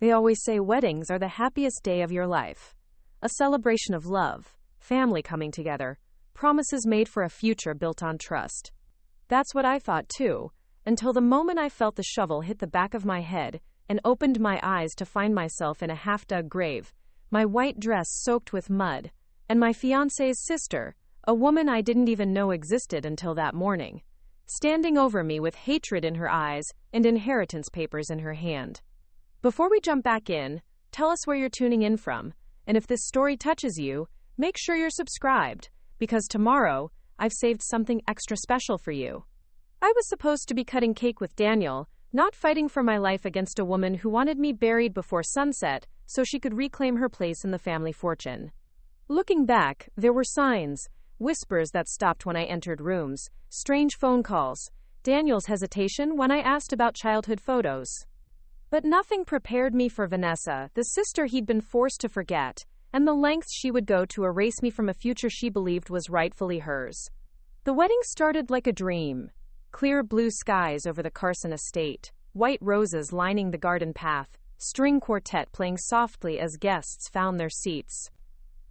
They always say weddings are the happiest day of your life. A celebration of love, family coming together, promises made for a future built on trust. That's what I thought too, until the moment I felt the shovel hit the back of my head and opened my eyes to find myself in a half-dug grave, my white dress soaked with mud, and my fiancé's sister, a woman I didn't even know existed until that morning, standing over me with hatred in her eyes and inheritance papers in her hand. Before we jump back in, tell us where you're tuning in from, and if this story touches you, make sure you're subscribed, because tomorrow, I've saved something extra special for you. I was supposed to be cutting cake with Daniel, not fighting for my life against a woman who wanted me buried before sunset so she could reclaim her place in the family fortune. Looking back, there were signs, whispers that stopped when I entered rooms, strange phone calls, Daniel's hesitation when I asked about childhood photos. But nothing prepared me for Vanessa, the sister he'd been forced to forget, and the lengths she would go to erase me from a future she believed was rightfully hers. The wedding started like a dream. Clear blue skies over the Carson estate, white roses lining the garden path, string quartet playing softly as guests found their seats.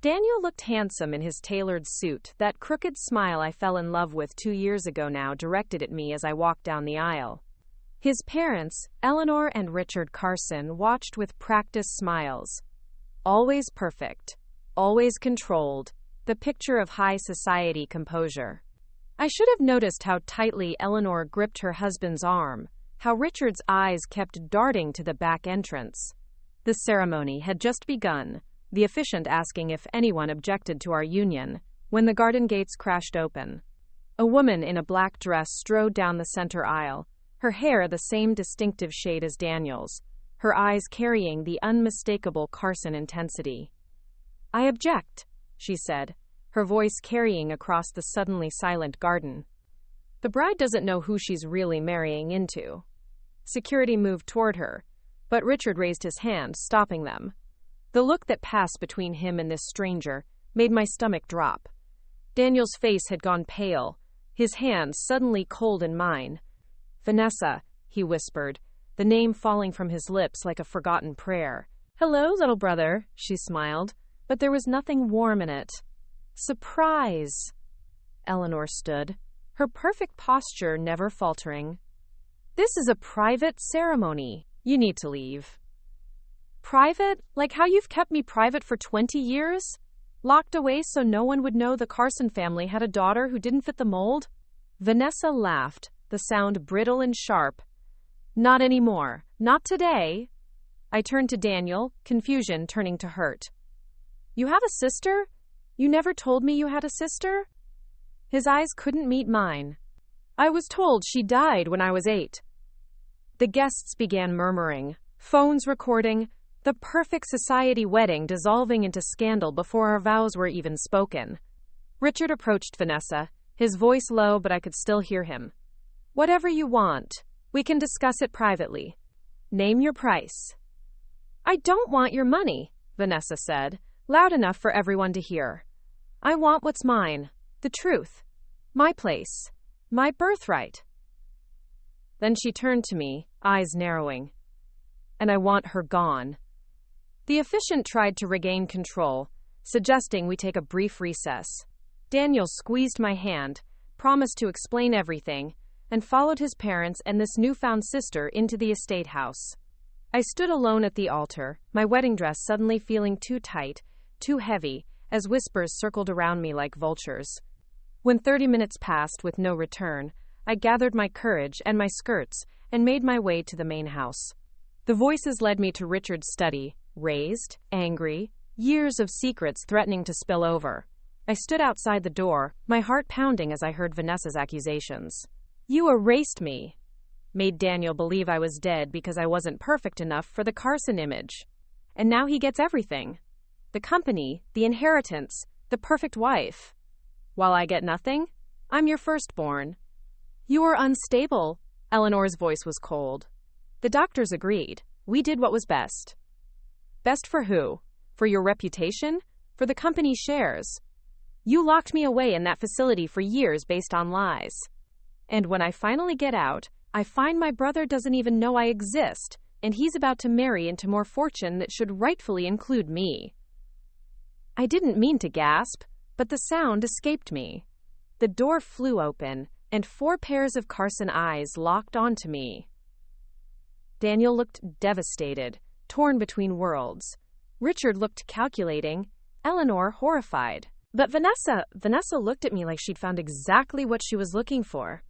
Daniel looked handsome in his tailored suit, that crooked smile I fell in love with 2 years ago now directed at me as I walked down the aisle. His parents, Eleanor and Richard Carson, watched with practiced smiles. Always perfect, always controlled, the picture of high society composure. I should have noticed how tightly Eleanor gripped her husband's arm, how Richard's eyes kept darting to the back entrance. The ceremony had just begun, the officiant asking if anyone objected to our union, when the garden gates crashed open. A woman in a black dress strode down the center aisle, her hair the same distinctive shade as Daniel's, her eyes carrying the unmistakable Carson intensity. "I object," she said, her voice carrying across the suddenly silent garden. "The bride doesn't know who she's really marrying into." Security moved toward her, but Richard raised his hand, stopping them. The look that passed between him and this stranger made my stomach drop. Daniel's face had gone pale, his hands suddenly cold in mine. "Vanessa," he whispered, the name falling from his lips like a forgotten prayer. "Hello, little brother," she smiled, but there was nothing warm in it. "Surprise!" Eleanor stood, her perfect posture never faltering. "This is a private ceremony. You need to leave." "Private? Like how you've kept me private for 20 years? Locked away so no one would know the Carson family had a daughter who didn't fit the mold?" Vanessa laughed, the sound brittle and sharp. "Not anymore. Not today." I turned to Daniel, confusion turning to hurt. "You have a sister? You never told me you had a sister?" His eyes couldn't meet mine. "I was told she died when I was 8. The guests began murmuring, phones recording, the perfect society wedding dissolving into scandal before our vows were even spoken. Richard approached Vanessa, his voice low but I could still hear him. "Whatever you want. We can discuss it privately. Name your price." "I don't want your money," Vanessa said, loud enough for everyone to hear. "I want what's mine, the truth, my place, my birthright." Then she turned to me, eyes narrowing. "And I want her gone." The officiant tried to regain control, suggesting we take a brief recess. Daniel squeezed my hand, promised to explain everything, and followed his parents and this newfound sister into the estate house. I stood alone at the altar, my wedding dress suddenly feeling too tight, too heavy, as whispers circled around me like vultures. When 30 minutes passed with no return, I gathered my courage and my skirts and made my way to the main house. The voices led me to Richard's study, raised, angry, years of secrets threatening to spill over. I stood outside the door, my heart pounding as I heard Vanessa's accusations. "You erased me," made Daniel believe I was dead because I wasn't perfect enough for the Carson image. And now he gets everything. The company, the inheritance, the perfect wife. While I get nothing, I'm your firstborn. "You are unstable." Eleanor's voice was cold. The doctors agreed. We did what was best. Best for who? For your reputation? For the company shares? You locked me away in that facility for years based on lies. And when I finally get out, I find my brother doesn't even know I exist, and he's about to marry into more fortune that should rightfully include me. I didn't mean to gasp, but the sound escaped me. The door flew open, and 4 pairs of Carson eyes locked onto me. Daniel looked devastated, torn between worlds. Richard looked calculating, Eleanor horrified. But Vanessa looked at me like she'd found exactly what she was looking for.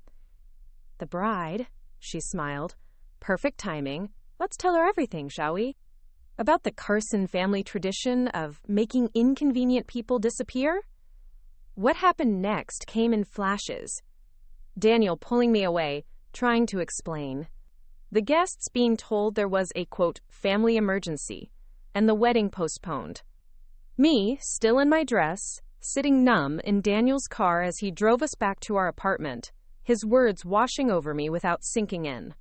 The bride, she smiled. Perfect timing. Let's tell her everything, shall we? About the Carson family tradition of making inconvenient people disappear? What happened next came in flashes. Daniel pulling me away, trying to explain. The guests being told there was a, quote, family emergency, and the wedding postponed. Me, still in my dress, sitting numb in Daniel's car as he drove us back to our apartment, his words washing over me without sinking in.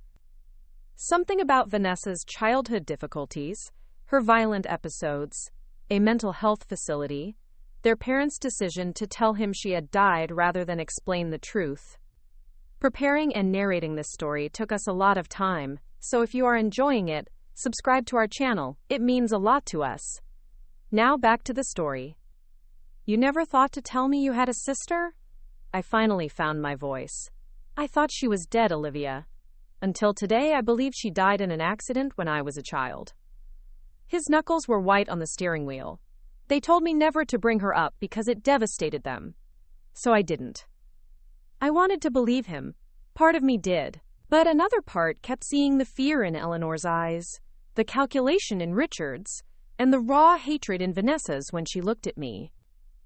Something about Vanessa's childhood difficulties, her violent episodes, a mental health facility, their parents' decision to tell him she had died rather than explain the truth. Preparing and narrating this story took us a lot of time, so if you are enjoying it, subscribe to our channel. It means a lot to us. Now back to the story. You never thought to tell me you had a sister? I finally found my voice. I thought she was dead, Olivia. Until today, I believe she died in an accident when I was a child. His knuckles were white on the steering wheel. They told me never to bring her up because it devastated them. So I didn't. I wanted to believe him. Part of me did. But another part kept seeing the fear in Eleanor's eyes, the calculation in Richard's, and the raw hatred in Vanessa's when she looked at me.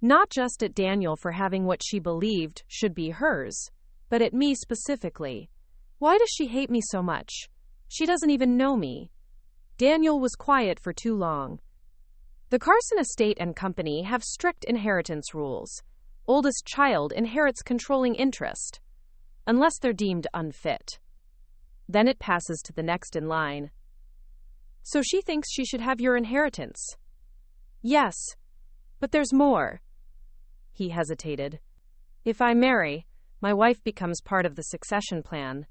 Not just at Daniel for having what she believed should be hers, but at me specifically. Why does she hate me so much? She doesn't even know me. Daniel was quiet for too long. The Carson estate and company have strict inheritance rules. Oldest child inherits controlling interest, unless they're deemed unfit. Then it passes to the next in line. So she thinks she should have your inheritance. Yes, but there's more. He hesitated. If I marry, my wife becomes part of the succession plan.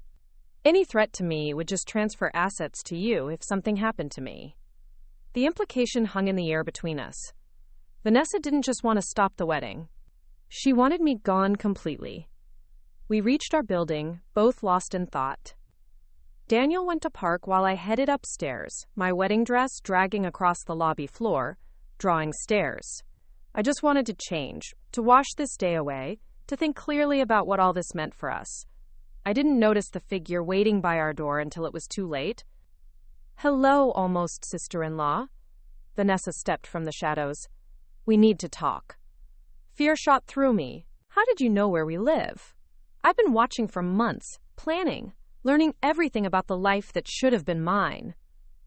Any threat to me would just transfer assets to you if something happened to me. The implication hung in the air between us. Vanessa didn't just want to stop the wedding. She wanted me gone completely. We reached our building, both lost in thought. Daniel went to park while I headed upstairs, my wedding dress dragging across the lobby floor, drawing stares. I just wanted to change, to wash this day away, to think clearly about what all this meant for us. I didn't notice the figure waiting by our door until it was too late. Hello, almost sister-in-law. Vanessa stepped from the shadows. We need to talk. Fear shot through me. How did you know where we live? I've been watching for months, planning, learning everything about the life that should have been mine.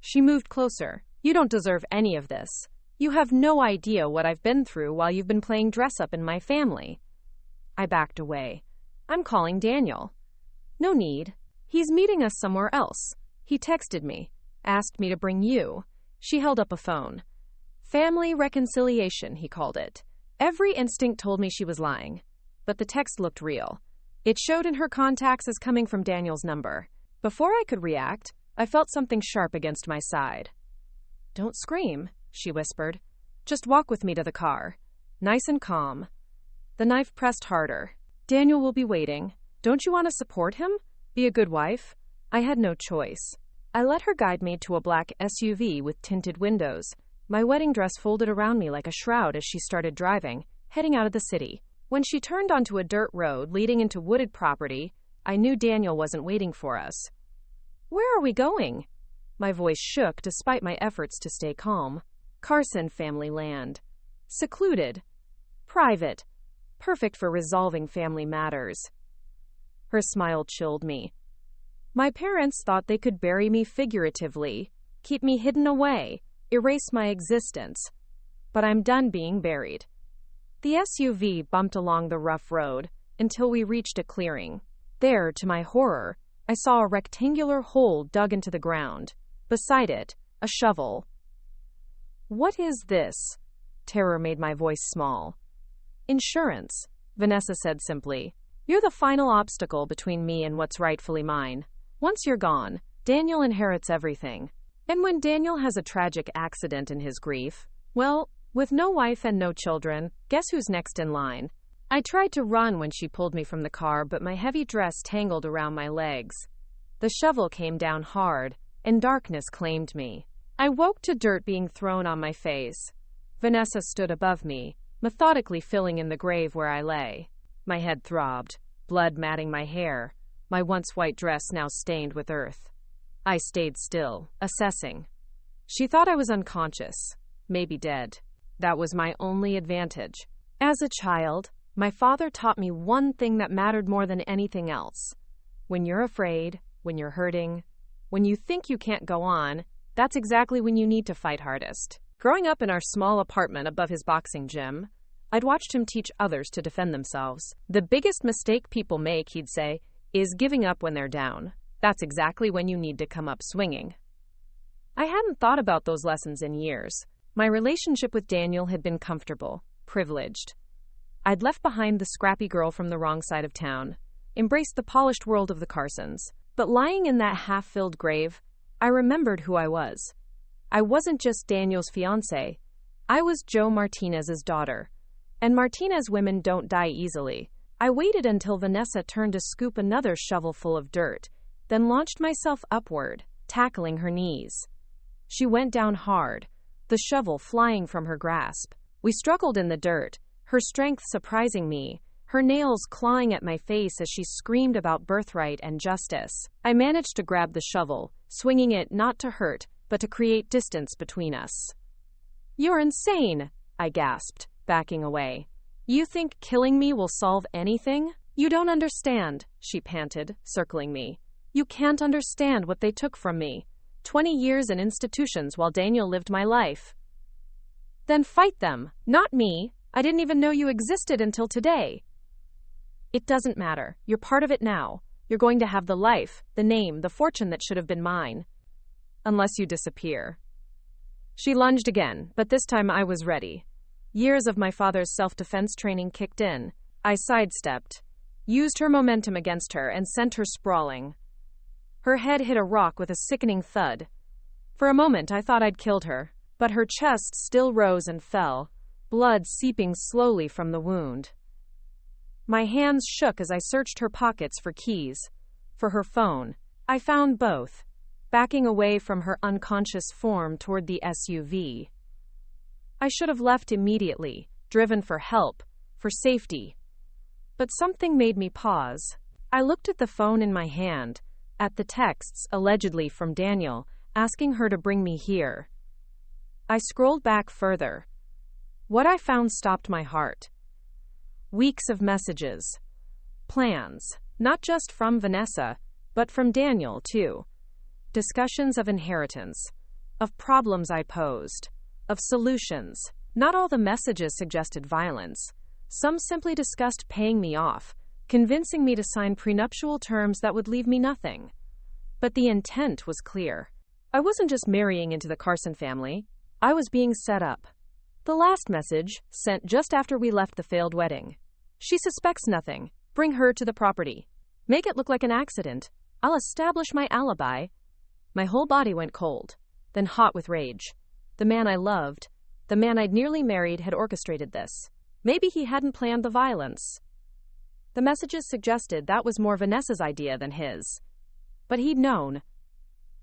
She moved closer. You don't deserve any of this. You have no idea what I've been through while you've been playing dress-up in my family. I backed away. I'm calling Daniel. No need. He's meeting us somewhere else. He texted me, asked me to bring you. She held up a phone. Family reconciliation, he called it. Every instinct told me she was lying, but the text looked real. It showed in her contacts as coming from Daniel's number. Before I could react, I felt something sharp against my side. Don't scream, she whispered. Just walk with me to the car. Nice and calm. The knife pressed harder. Daniel will be waiting. Don't you want to support him? Be a good wife? I had no choice. I let her guide me to a black SUV with tinted windows. My wedding dress folded around me like a shroud as she started driving, heading out of the city. When she turned onto a dirt road leading into wooded property, I knew Daniel wasn't waiting for us. Where are we going? My voice shook despite my efforts to stay calm. Carson family land. Secluded. Private. Perfect for resolving family matters. Her smile chilled me. My parents thought they could bury me figuratively, keep me hidden away, erase my existence. But I'm done being buried. The SUV bumped along the rough road until we reached a clearing. There, to my horror, I saw a rectangular hole dug into the ground. Beside it, a shovel. What is this? Terror made my voice small. Insurance, Vanessa said simply. You're the final obstacle between me and what's rightfully mine. Once you're gone, Daniel inherits everything. And when Daniel has a tragic accident in his grief, well, with no wife and no children, guess who's next in line? I tried to run when she pulled me from the car, but my heavy dress tangled around my legs. The shovel came down hard, and darkness claimed me. I woke to dirt being thrown on my face. Vanessa stood above me, methodically filling in the grave where I lay. My head throbbed, blood matting my hair, my once white dress now stained with earth. I stayed still, assessing. She thought I was unconscious, maybe dead. That was my only advantage. As a child, my father taught me one thing that mattered more than anything else. When you're afraid, when you're hurting, when you think you can't go on, that's exactly when you need to fight hardest. Growing up in our small apartment above his boxing gym, I'd watched him teach others to defend themselves. The biggest mistake people make, he'd say, is giving up when they're down. That's exactly when you need to come up swinging. I hadn't thought about those lessons in years. My relationship with Daniel had been comfortable, privileged. I'd left behind the scrappy girl from the wrong side of town, embraced the polished world of the Carsons. But lying in that half-filled grave, I remembered who I was. I wasn't just Daniel's fiancé. I was Joe Martinez's daughter. And Martinez women don't die easily. I waited until Vanessa turned to scoop another shovelful of dirt, then launched myself upward, tackling her knees. She went down hard, the shovel flying from her grasp. We struggled in the dirt, her strength surprising me, her nails clawing at my face as she screamed about birthright and justice. I managed to grab the shovel, swinging it not to hurt, but to create distance between us. "You're insane," I gasped, backing away. "You think killing me will solve anything? You don't understand," she panted, circling me. "You can't understand what they took from me. 20 years in institutions while Daniel lived my life." "Then fight them, not me. I didn't even know you existed until today." "It doesn't matter. You're part of it now. You're going to have the life, the name, the fortune that should have been mine. Unless you disappear." She lunged again, but this time I was ready. Years of my father's self-defense training kicked in. I sidestepped, used her momentum against her, and sent her sprawling. Her head hit a rock with a sickening thud. For a moment I thought I'd killed her, but her chest still rose and fell, blood seeping slowly from the wound. My hands shook as I searched her pockets for keys, for her phone. I found both, backing away from her unconscious form toward the SUV. I should have left immediately, driven for help, for safety. But something made me pause. I looked at the phone in my hand, at the texts, allegedly from Daniel, asking her to bring me here. I scrolled back further. What I found stopped my heart. Weeks of messages. Plans, not just from Vanessa, but from Daniel, too. Discussions of inheritance, of problems I posed, of solutions. Not all the messages suggested violence. Some simply discussed paying me off, convincing me to sign prenuptial terms that would leave me nothing. But the intent was clear. I wasn't just marrying into the Carson family. I was being set up. The last message, sent just after we left the failed wedding. "She suspects nothing. Bring her to the property. Make it look like an accident. I'll establish my alibi." My whole body went cold, then hot with rage. The man I loved, the man I'd nearly married, had orchestrated this. Maybe he hadn't planned the violence. The messages suggested that was more Vanessa's idea than his. But he'd known.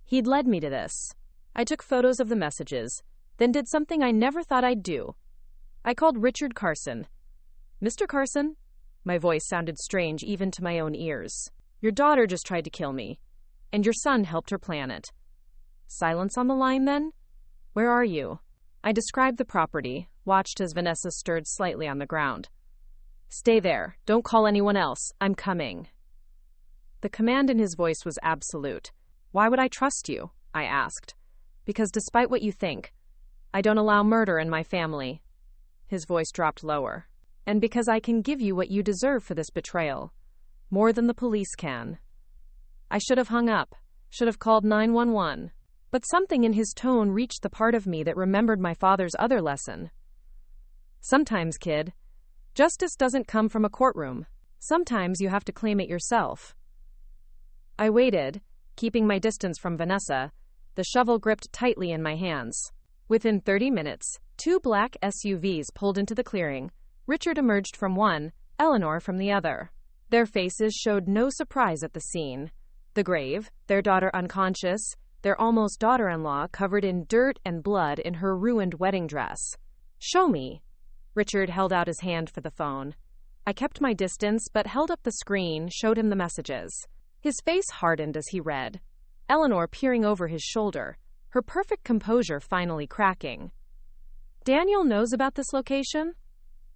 He'd led me to this. I took photos of the messages, then did something I never thought I'd do. I called Richard Carson. "Mr. Carson?" My voice sounded strange even to my own ears. "Your daughter just tried to kill me, and your son helped her plan it." "Silence on the line, then? Where are you?" I described the property, watched as Vanessa stirred slightly on the ground. "Stay there. Don't call anyone else. I'm coming." The command in his voice was absolute. "Why would I trust you?" I asked. "Because despite what you think, I don't allow murder in my family." His voice dropped lower. "And because I can give you what you deserve for this betrayal. More than the police can." I should have hung up, should have called 911. But something in his tone reached the part of me that remembered my father's other lesson. Sometimes, kid, justice doesn't come from a courtroom. Sometimes you have to claim it yourself. I waited, keeping my distance from Vanessa, the shovel gripped tightly in my hands. Within 30 minutes, 2 black SUVs pulled into the clearing. Richard emerged from one, Eleanor from the other. Their faces showed no surprise at the scene. The grave, their daughter unconscious, their almost daughter-in-law covered in dirt and blood in her ruined wedding dress. "Show me." Richard held out his hand for the phone. I kept my distance, but held up the screen, showed him the messages. His face hardened as he read. Eleanor peering over his shoulder, her perfect composure finally cracking. "Daniel knows about this location?"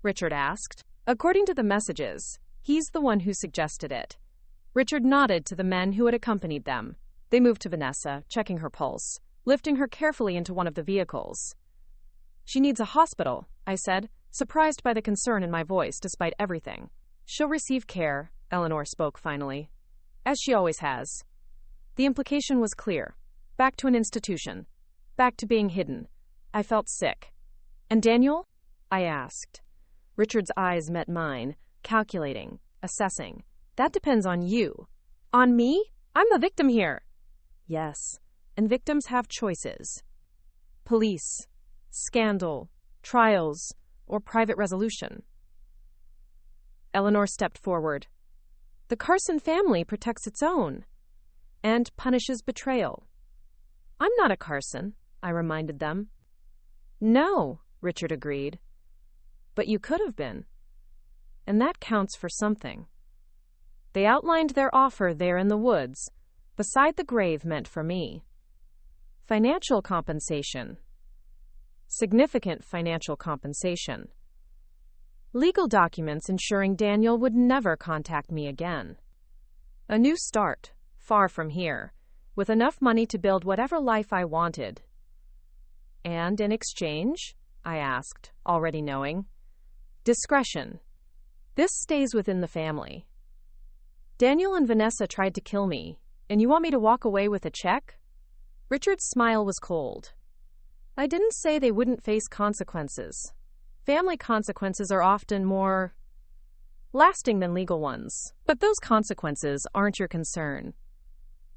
Richard asked. "According to the messages, he's the one who suggested it." Richard nodded to the men who had accompanied them. They moved to Vanessa, checking her pulse, lifting her carefully into one of the vehicles. "She needs a hospital," I said, surprised by the concern in my voice despite everything. "She'll receive care," Eleanor spoke finally, "as she always has." The implication was clear. Back to an institution. Back to being hidden. I felt sick. "And Daniel?" I asked. Richard's eyes met mine, calculating, assessing. "That depends on you." "On me? I'm the victim here." "Yes, and victims have choices. Police, scandal, trials, or private resolution." Eleanor stepped forward. "The Carson family protects its own and punishes betrayal." "I'm not a Carson," I reminded them. "No," Richard agreed. "But you could have been. And that counts for something." They outlined their offer there in the woods, beside the grave meant for me. Financial compensation. Significant financial compensation. Legal documents ensuring Daniel would never contact me again. A new start, far from here, with enough money to build whatever life I wanted. "And in exchange?" I asked, already knowing. "Discretion. This stays within the family. Daniel and Vanessa tried to kill me, and you want me to walk away with a check?" Richard's smile was cold. "I didn't say they wouldn't face consequences. Family consequences are often more lasting than legal ones, but those consequences aren't your concern."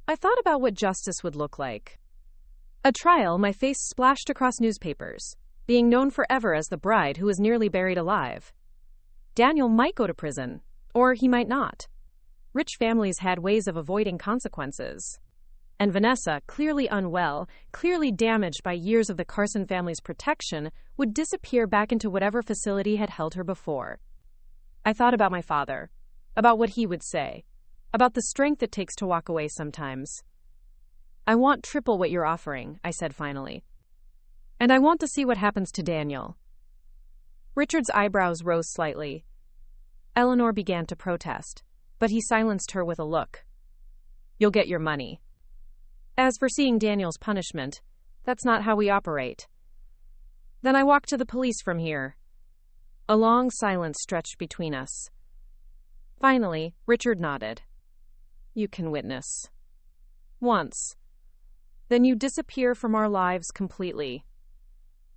I thought about what justice would look like. A trial, my face splashed across newspapers, being known forever as the bride who was nearly buried alive. Daniel might go to prison, or he might not. Rich families had ways of avoiding consequences. And Vanessa, clearly unwell, clearly damaged by years of the Carson family's protection, would disappear back into whatever facility had held her before. I thought about my father, about what he would say, about the strength it takes to walk away sometimes. "I want triple what you're offering," I said finally. "And I want to see what happens to Daniel." Richard's eyebrows rose slightly. Eleanor began to protest, but he silenced her with a look. "You'll get your money. As for seeing Daniel's punishment, that's not how we operate." Then I walked to the police from here. A long silence stretched between us. Finally, Richard nodded. "You can witness. Once. Then you disappear from our lives completely."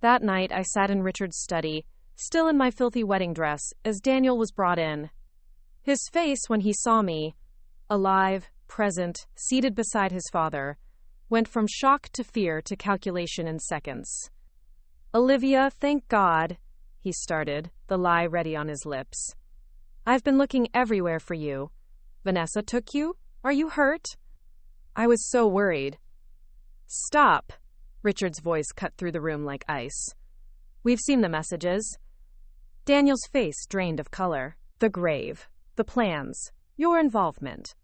That night, I sat in Richard's study, still in my filthy wedding dress, as Daniel was brought in. His face, when he saw me, alive, present, seated beside his father, went from shock to fear to calculation in seconds. "Olivia, thank God," he started, the lie ready on his lips. "I've been looking everywhere for you. Vanessa took you? Are you hurt?" I was so worried. "Stop," Richard's voice cut through the room like ice. "We've seen the messages." Daniel's face drained of color. "The grave, the plans, your involvement."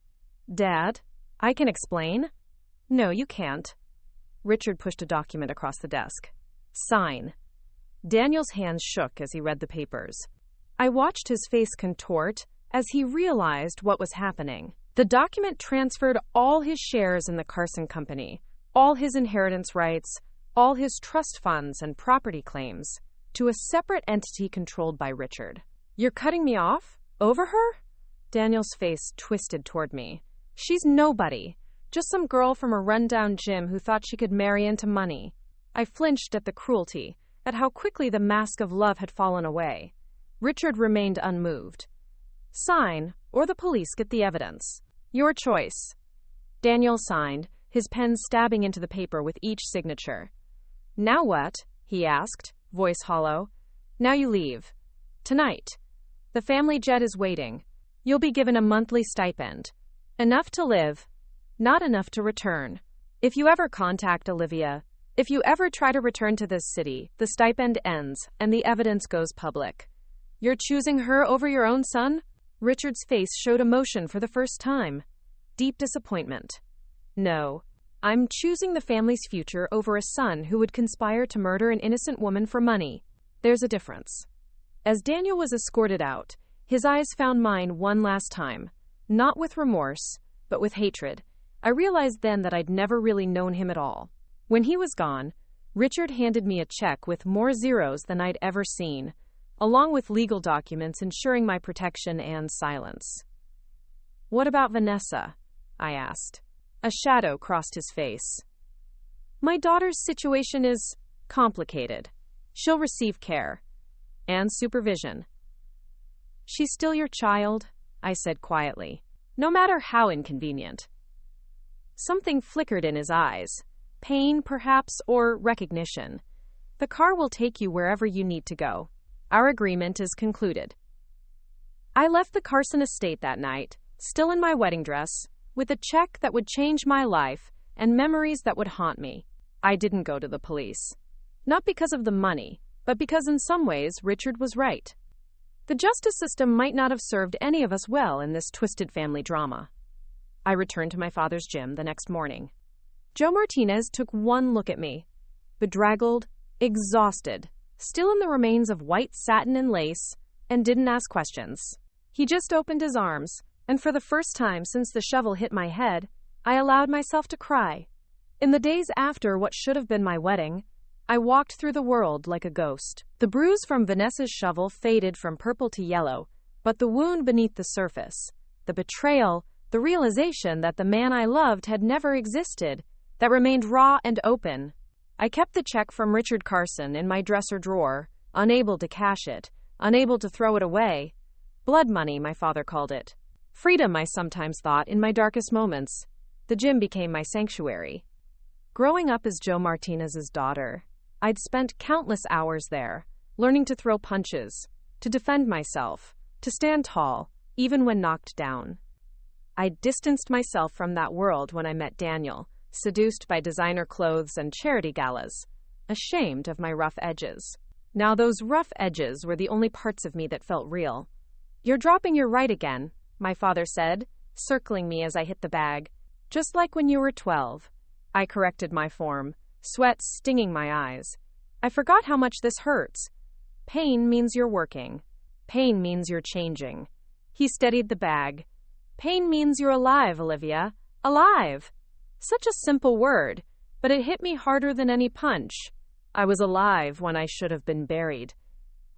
"Dad, I can explain." "No, you can't." Richard pushed a document across the desk. "Sign." Daniel's hands shook as he read the papers. I watched his face contort as he realized what was happening. The document transferred all his shares in the Carson Company, all his inheritance rights, all his trust funds and property claims, to a separate entity controlled by Richard. "You're cutting me off? Over her?" Daniel's face twisted toward me. "She's nobody. Just some girl from a rundown gym who thought she could marry into money." I flinched at the cruelty, at how quickly the mask of love had fallen away. Richard remained unmoved. "Sign, or the police get the evidence. Your choice." Daniel signed, his pen stabbing into the paper with each signature. "Now what?" he asked, voice hollow. "Now you leave. Tonight. The family jet is waiting. You'll be given a monthly stipend. Enough to live, not enough to return. If you ever contact Olivia, if you ever try to return to this city, the stipend ends and the evidence goes public. You're choosing her over your own son?" Richard's face showed emotion for the first time. Deep disappointment. "No. I'm choosing the family's future over a son who would conspire to murder an innocent woman for money. There's a difference." As Daniel was escorted out, his eyes found mine one last time, not with remorse, but with hatred. I realized then that I'd never really known him at all. When he was gone, Richard handed me a check with more zeros than I'd ever seen, along with legal documents ensuring my protection and silence. "What about Vanessa?" I asked. A shadow crossed his face. "My daughter's situation is complicated. She'll receive care and supervision." "She's still your child," I said quietly, "no matter how inconvenient." Something flickered in his eyes. Pain, perhaps, or recognition. "The car will take you wherever you need to go. Our agreement is concluded." I left the Carson estate that night, still in my wedding dress, with a check that would change my life and memories that would haunt me. I didn't go to the police. Not because of the money, but because in some ways Richard was right. The justice system might not have served any of us well in this twisted family drama. I returned to my father's gym the next morning. Joe Martinez took one look at me, bedraggled, exhausted, still in the remains of white satin and lace, and didn't ask questions. He just opened his arms, and for the first time since the shovel hit my head, I allowed myself to cry. In the days after what should have been my wedding, I walked through the world like a ghost. The bruise from Vanessa's shovel faded from purple to yellow, but the wound beneath the surface, the betrayal, the realization that the man I loved had never existed, that remained raw and open. I kept the check from Richard Carson in my dresser drawer, unable to cash it, unable to throw it away. Blood money, my father called it. Freedom, I sometimes thought, in my darkest moments. The gym became my sanctuary. Growing up as Joe Martinez's daughter, I'd spent countless hours there, learning to throw punches, to defend myself, to stand tall, even when knocked down. I distanced myself from that world when I met Daniel, seduced by designer clothes and charity galas, ashamed of my rough edges. Now those rough edges were the only parts of me that felt real. "You're dropping your right again," my father said, circling me as I hit the bag. "Just like when you were 12. I corrected my form, sweat stinging my eyes. "I forgot how much this hurts. Pain means you're working. Pain means you're changing." He steadied the bag. "Pain means you're alive, Olivia. Alive." Such a simple word, but it hit me harder than any punch. I was alive when I should have been buried.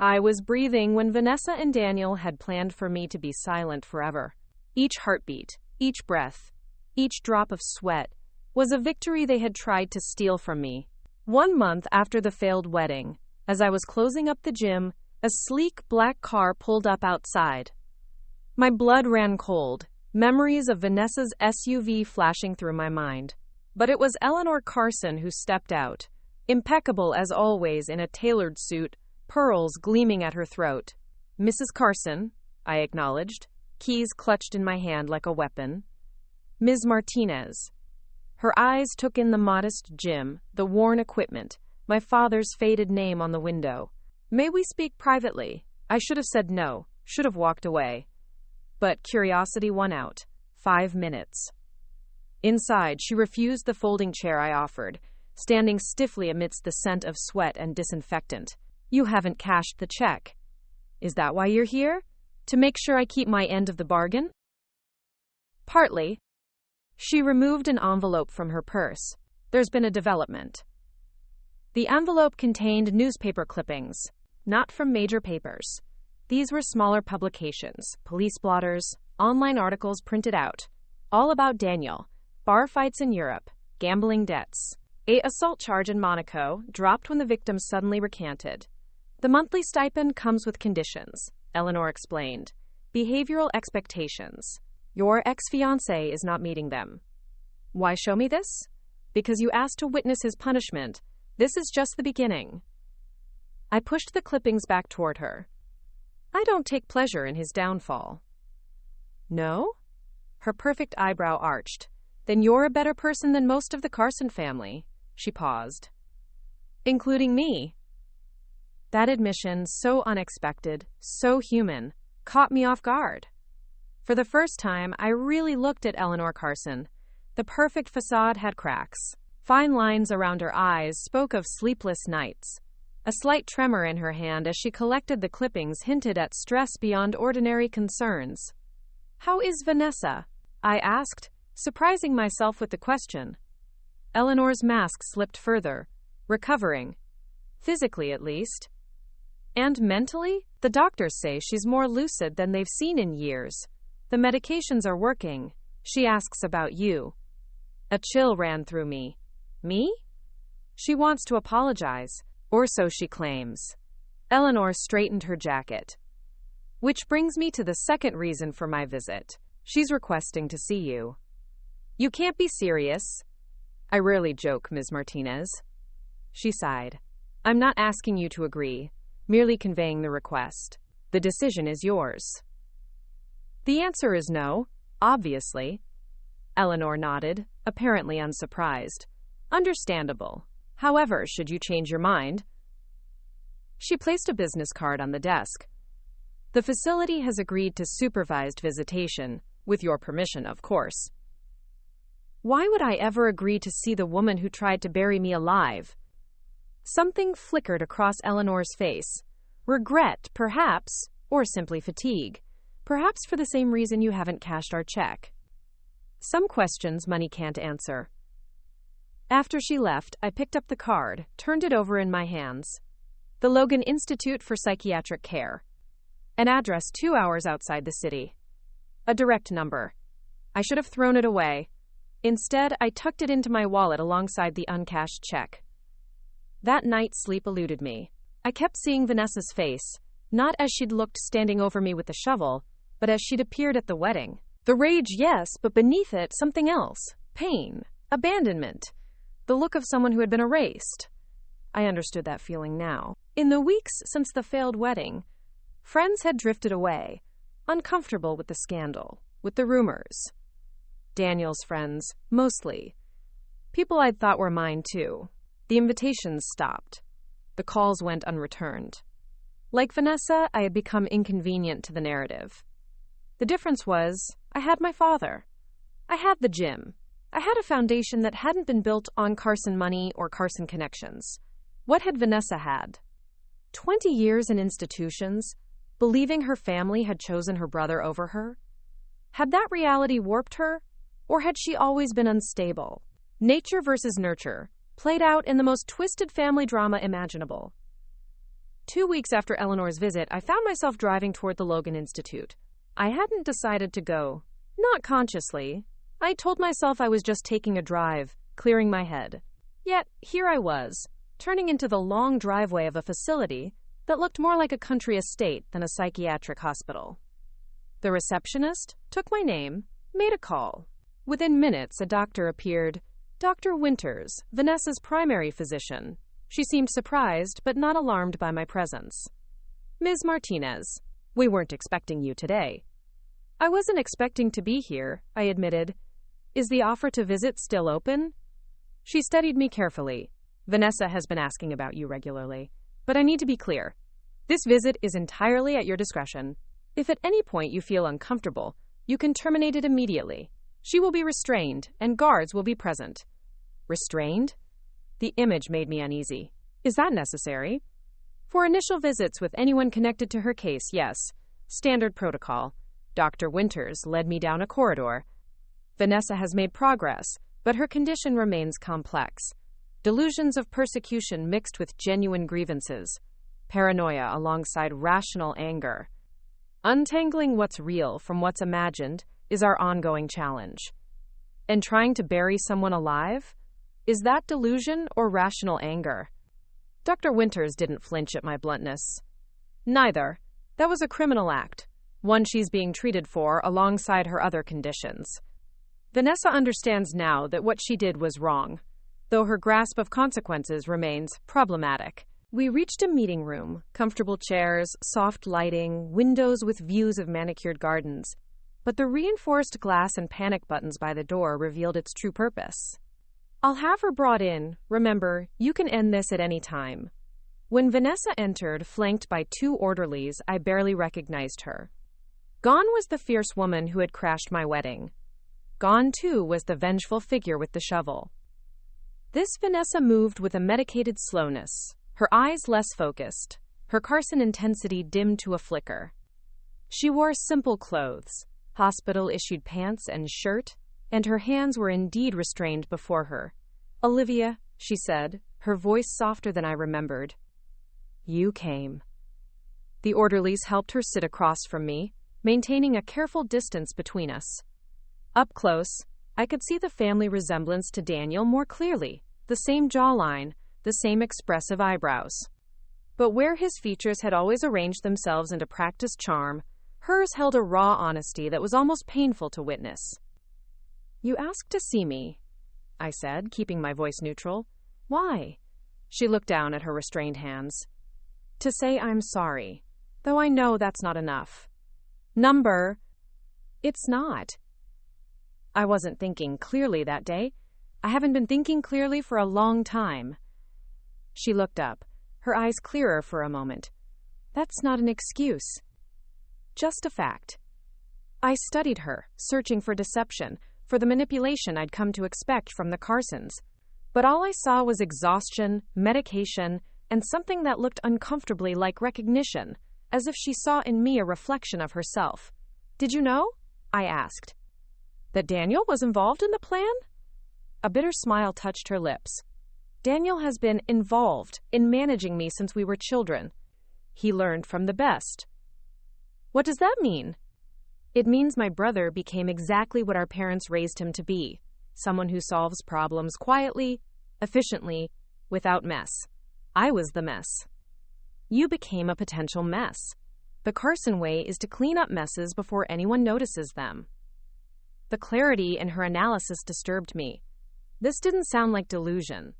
I was breathing when Vanessa and Daniel had planned for me to be silent forever. Each heartbeat, each breath, each drop of sweat was a victory they had tried to steal from me. 1 month after the failed wedding, as I was closing up the gym, a sleek black car pulled up outside. My blood ran cold, memories of Vanessa's SUV flashing through my mind. But it was Eleanor Carson who stepped out, impeccable as always in a tailored suit, pearls gleaming at her throat. "Mrs. Carson," I acknowledged, keys clutched in my hand like a weapon. "Ms. Martinez." Her eyes took in the modest gym, the worn equipment, my father's faded name on the window. "May we speak privately?" I should have said no, should have walked away. But curiosity won out. 5 minutes. Inside, she refused the folding chair I offered, standing stiffly amidst the scent of sweat and disinfectant. "You haven't cashed the check. Is that why you're here? To make sure I keep my end of the bargain?" "Partly." She removed an envelope from her purse. "There's been a development." The envelope contained newspaper clippings, not from major papers. These were smaller publications, police blotters, online articles printed out, all about Daniel, bar fights in Europe, gambling debts. A assault charge in Monaco, dropped when the victim suddenly recanted. "The monthly stipend comes with conditions," Eleanor explained. "Behavioral expectations. Your ex-fiancé is not meeting them." Why show me this? Because you asked to witness his punishment. This is just the beginning. I pushed the clippings back toward her. I don't take pleasure in his downfall. No? Her perfect eyebrow arched. Then you're a better person than most of the Carson family. She paused. Including me. That admission, so unexpected, so human, caught me off guard. For the first time, I really looked at Eleanor Carson. The perfect facade had cracks. Fine lines around her eyes spoke of sleepless nights. A slight tremor in her hand as she collected the clippings hinted at stress beyond ordinary concerns. How is Vanessa? I asked, surprising myself with the question. Eleanor's mask slipped further, recovering. Physically, at least. And mentally? The doctors say she's more lucid than they've seen in years. The medications are working. She asks about you. A chill ran through me. Me? She wants to apologize, or so she claims. Eleanor straightened her jacket. Which brings me to the second reason for my visit. She's requesting to see you. You can't be serious. I rarely joke, Ms. Martinez. She sighed. I'm not asking you to agree, merely conveying the request. The decision is yours. The answer is no, obviously. Eleanor nodded, apparently unsurprised. Understandable. However, should you change your mind? She placed a business card on the desk. The facility has agreed to supervised visitation, with your permission, of course. Why would I ever agree to see the woman who tried to bury me alive? Something flickered across Eleanor's face. Regret, perhaps, or simply fatigue. Perhaps for the same reason you haven't cashed our check. Some questions money can't answer. After she left, I picked up the card, turned it over in my hands. The Logan Institute for Psychiatric Care. An address 2 hours outside the city. A direct number. I should have thrown it away. Instead, I tucked it into my wallet alongside the uncashed check. That night, sleep eluded me. I kept seeing Vanessa's face, not as she'd looked standing over me with the shovel, but as she'd appeared at the wedding. The rage, yes, but beneath it, something else. Pain. Abandonment. The look of someone who had been erased. I understood that feeling now. In the weeks since the failed wedding, friends had drifted away, uncomfortable with the scandal, with the rumors. Daniel's friends, mostly. People I'd thought were mine, too. The invitations stopped. The calls went unreturned. Like Vanessa, I had become inconvenient to the narrative. The difference was, I had my father. I had the gym. I had a foundation that hadn't been built on Carson money or Carson connections. What had Vanessa had? 20 years in institutions, believing her family had chosen her brother over her? Had that reality warped her? Or had she always been unstable? Nature versus nurture, played out in the most twisted family drama imaginable. 2 weeks after Eleanor's visit, I found myself driving toward the Logan Institute. I hadn't decided to go. Not consciously. I told myself I was just taking a drive, clearing my head. Yet, here I was, turning into the long driveway of a facility that looked more like a country estate than a psychiatric hospital. The receptionist took my name, made a call. Within minutes, a doctor appeared. Dr. Winters, Vanessa's primary physician. She seemed surprised, but not alarmed by my presence. Ms. Martinez, we weren't expecting you today. I wasn't expecting to be here, I admitted. Is the offer to visit still open? She studied me carefully. Vanessa has been asking about you regularly. But I need to be clear. This visit is entirely at your discretion. If at any point you feel uncomfortable, you can terminate it immediately. She will be restrained, and guards will be present. Restrained? The image made me uneasy. Is that necessary? For initial visits with anyone connected to her case, yes. Standard protocol. Dr. Winters led me down a corridor. Vanessa has made progress, but her condition remains complex. Delusions of persecution mixed with genuine grievances. Paranoia alongside rational anger. Untangling what's real from what's imagined is our ongoing challenge. And trying to bury someone alive? Is that delusion or rational anger? Dr. Winters didn't flinch at my bluntness. Neither. That was a criminal act, one she's being treated for alongside her other conditions. Vanessa understands now that what she did was wrong, though her grasp of consequences remains problematic. We reached a meeting room, comfortable chairs, soft lighting, windows with views of manicured gardens. But the reinforced glass and panic buttons by the door revealed its true purpose. "I'll have her brought in. Remember, you can end this at any time." When Vanessa entered, flanked by 2 orderlies, I barely recognized her. Gone was the fierce woman who had crashed my wedding. Gone, too, was the vengeful figure with the shovel. This Vanessa moved with a medicated slowness, her eyes less focused, her Carson intensity dimmed to a flicker. She wore simple clothes, hospital-issued pants and shirt, and her hands were indeed restrained before her. "Olivia," she said, her voice softer than I remembered. "You came." The orderlies helped her sit across from me, maintaining a careful distance between us. Up close, I could see the family resemblance to Daniel more clearly, the same jawline, the same expressive eyebrows. But where his features had always arranged themselves into practiced charm, hers held a raw honesty that was almost painful to witness. "You asked to see me," I said, keeping my voice neutral. "Why?" She looked down at her restrained hands. "To say I'm sorry, though I know that's not enough." "Number." "It's not." I wasn't thinking clearly that day. I haven't been thinking clearly for a long time. She looked up, her eyes clearer for a moment. "That's not an excuse. Just a fact." I studied her, searching for deception, for the manipulation I'd come to expect from the Carsons. But all I saw was exhaustion, medication, and something that looked uncomfortably like recognition, as if she saw in me a reflection of herself. "Did you know?" I asked. "That Daniel was involved in the plan?" A bitter smile touched her lips. "Daniel has been involved in managing me since we were children. He learned from the best." "What does that mean?" "It means my brother became exactly what our parents raised him to be, someone who solves problems quietly, efficiently, without mess. I was the mess. You became a potential mess. The Carson way is to clean up messes before anyone notices them." The clarity in her analysis disturbed me. This didn't sound like delusion.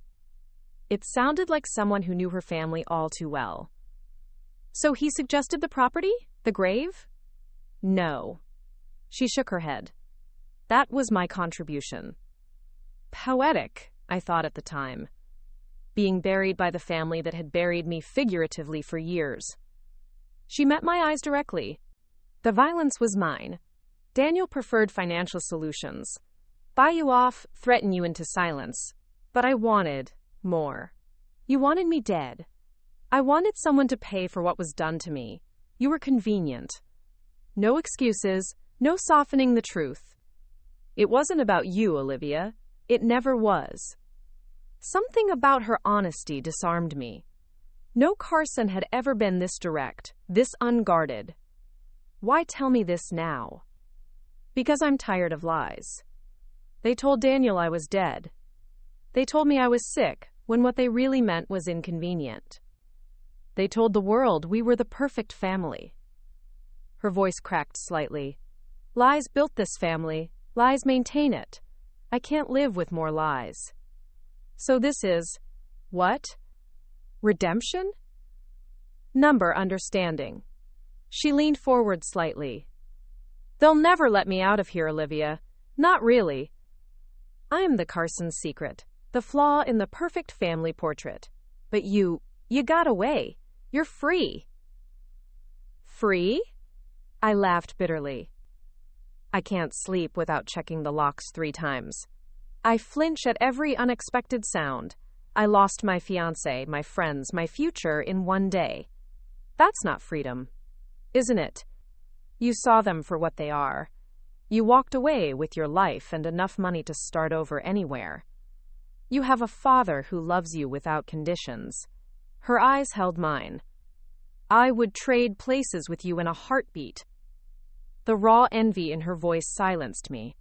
It sounded like someone who knew her family all too well. "So he suggested the property? The grave?" "No." She shook her head. "That was my contribution." Poetic, I thought at the time. Being buried by the family that had buried me figuratively for years. She met my eyes directly. "The violence was mine. Daniel preferred financial solutions. Buy you off, threaten you into silence. But I wanted more. You wanted me dead. I wanted someone to pay for what was done to me. You were convenient. No excuses, no softening the truth. It wasn't about you, Olivia. It never was." Something about her honesty disarmed me. No Carson had ever been this direct, this unguarded. "Why tell me this now?" "Because I'm tired of lies. They told Daniel I was dead. They told me I was sick, when what they really meant was inconvenient. They told the world we were the perfect family." Her voice cracked slightly. "Lies built this family. Lies maintain it. I can't live with more lies. So this is, what? Redemption?" "Number understanding." She leaned forward slightly. "They'll never let me out of here, Olivia. Not really. I am the Carson's secret, the flaw in the perfect family portrait. But you got away. You're free." "Free?" I laughed bitterly. I can't sleep without checking the locks 3 times. I flinch at every unexpected sound. I lost my fiancé, my friends, my future in one day. That's not freedom, isn't it? You saw them for what they are. You walked away with your life and enough money to start over anywhere. You have a father who loves you without conditions. Her eyes held mine. I would trade places with you in a heartbeat. The raw envy in her voice silenced me.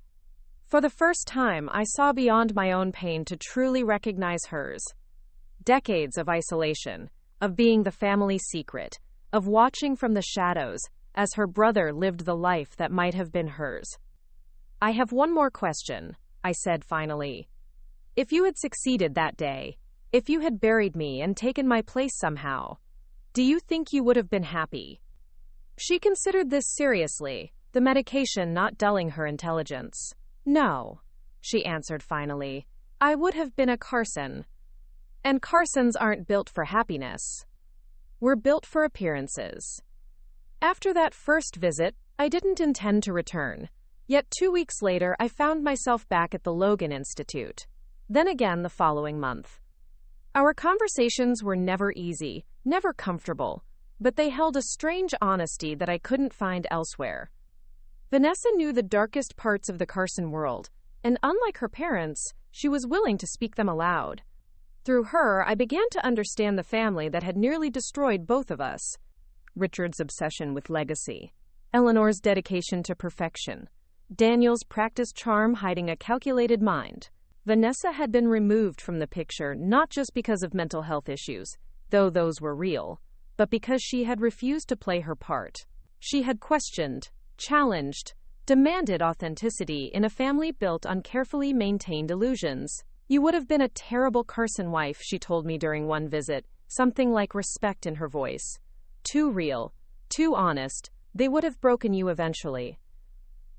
For the first time, I saw beyond my own pain to truly recognize hers. Decades of isolation, of being the family secret, of watching from the shadows as her brother lived the life that might have been hers. I have one more question, I said finally. If you had succeeded that day, if you had buried me and taken my place somehow, do you think you would have been happy? She considered this seriously, the medication not dulling her intelligence. No, she answered finally. I would have been a Carson. And Carsons aren't built for happiness. We're built for appearances. After that first visit, I didn't intend to return. Yet 2 weeks later, I found myself back at the Logan Institute. Then again the following month. Our conversations were never easy, never comfortable, but they held a strange honesty that I couldn't find elsewhere. Vanessa knew the darkest parts of the Carson world, and unlike her parents, she was willing to speak them aloud. Through her, I began to understand the family that had nearly destroyed both of us. Richard's obsession with legacy, Eleanor's dedication to perfection, Daniel's practiced charm hiding a calculated mind. Vanessa had been removed from the picture not just because of mental health issues, though those were real, but because she had refused to play her part. She had questioned, challenged, demanded authenticity in a family built on carefully maintained illusions. You would have been a terrible Carson wife, she told me during one visit, something like respect in her voice. Too real, too honest, they would have broken you eventually.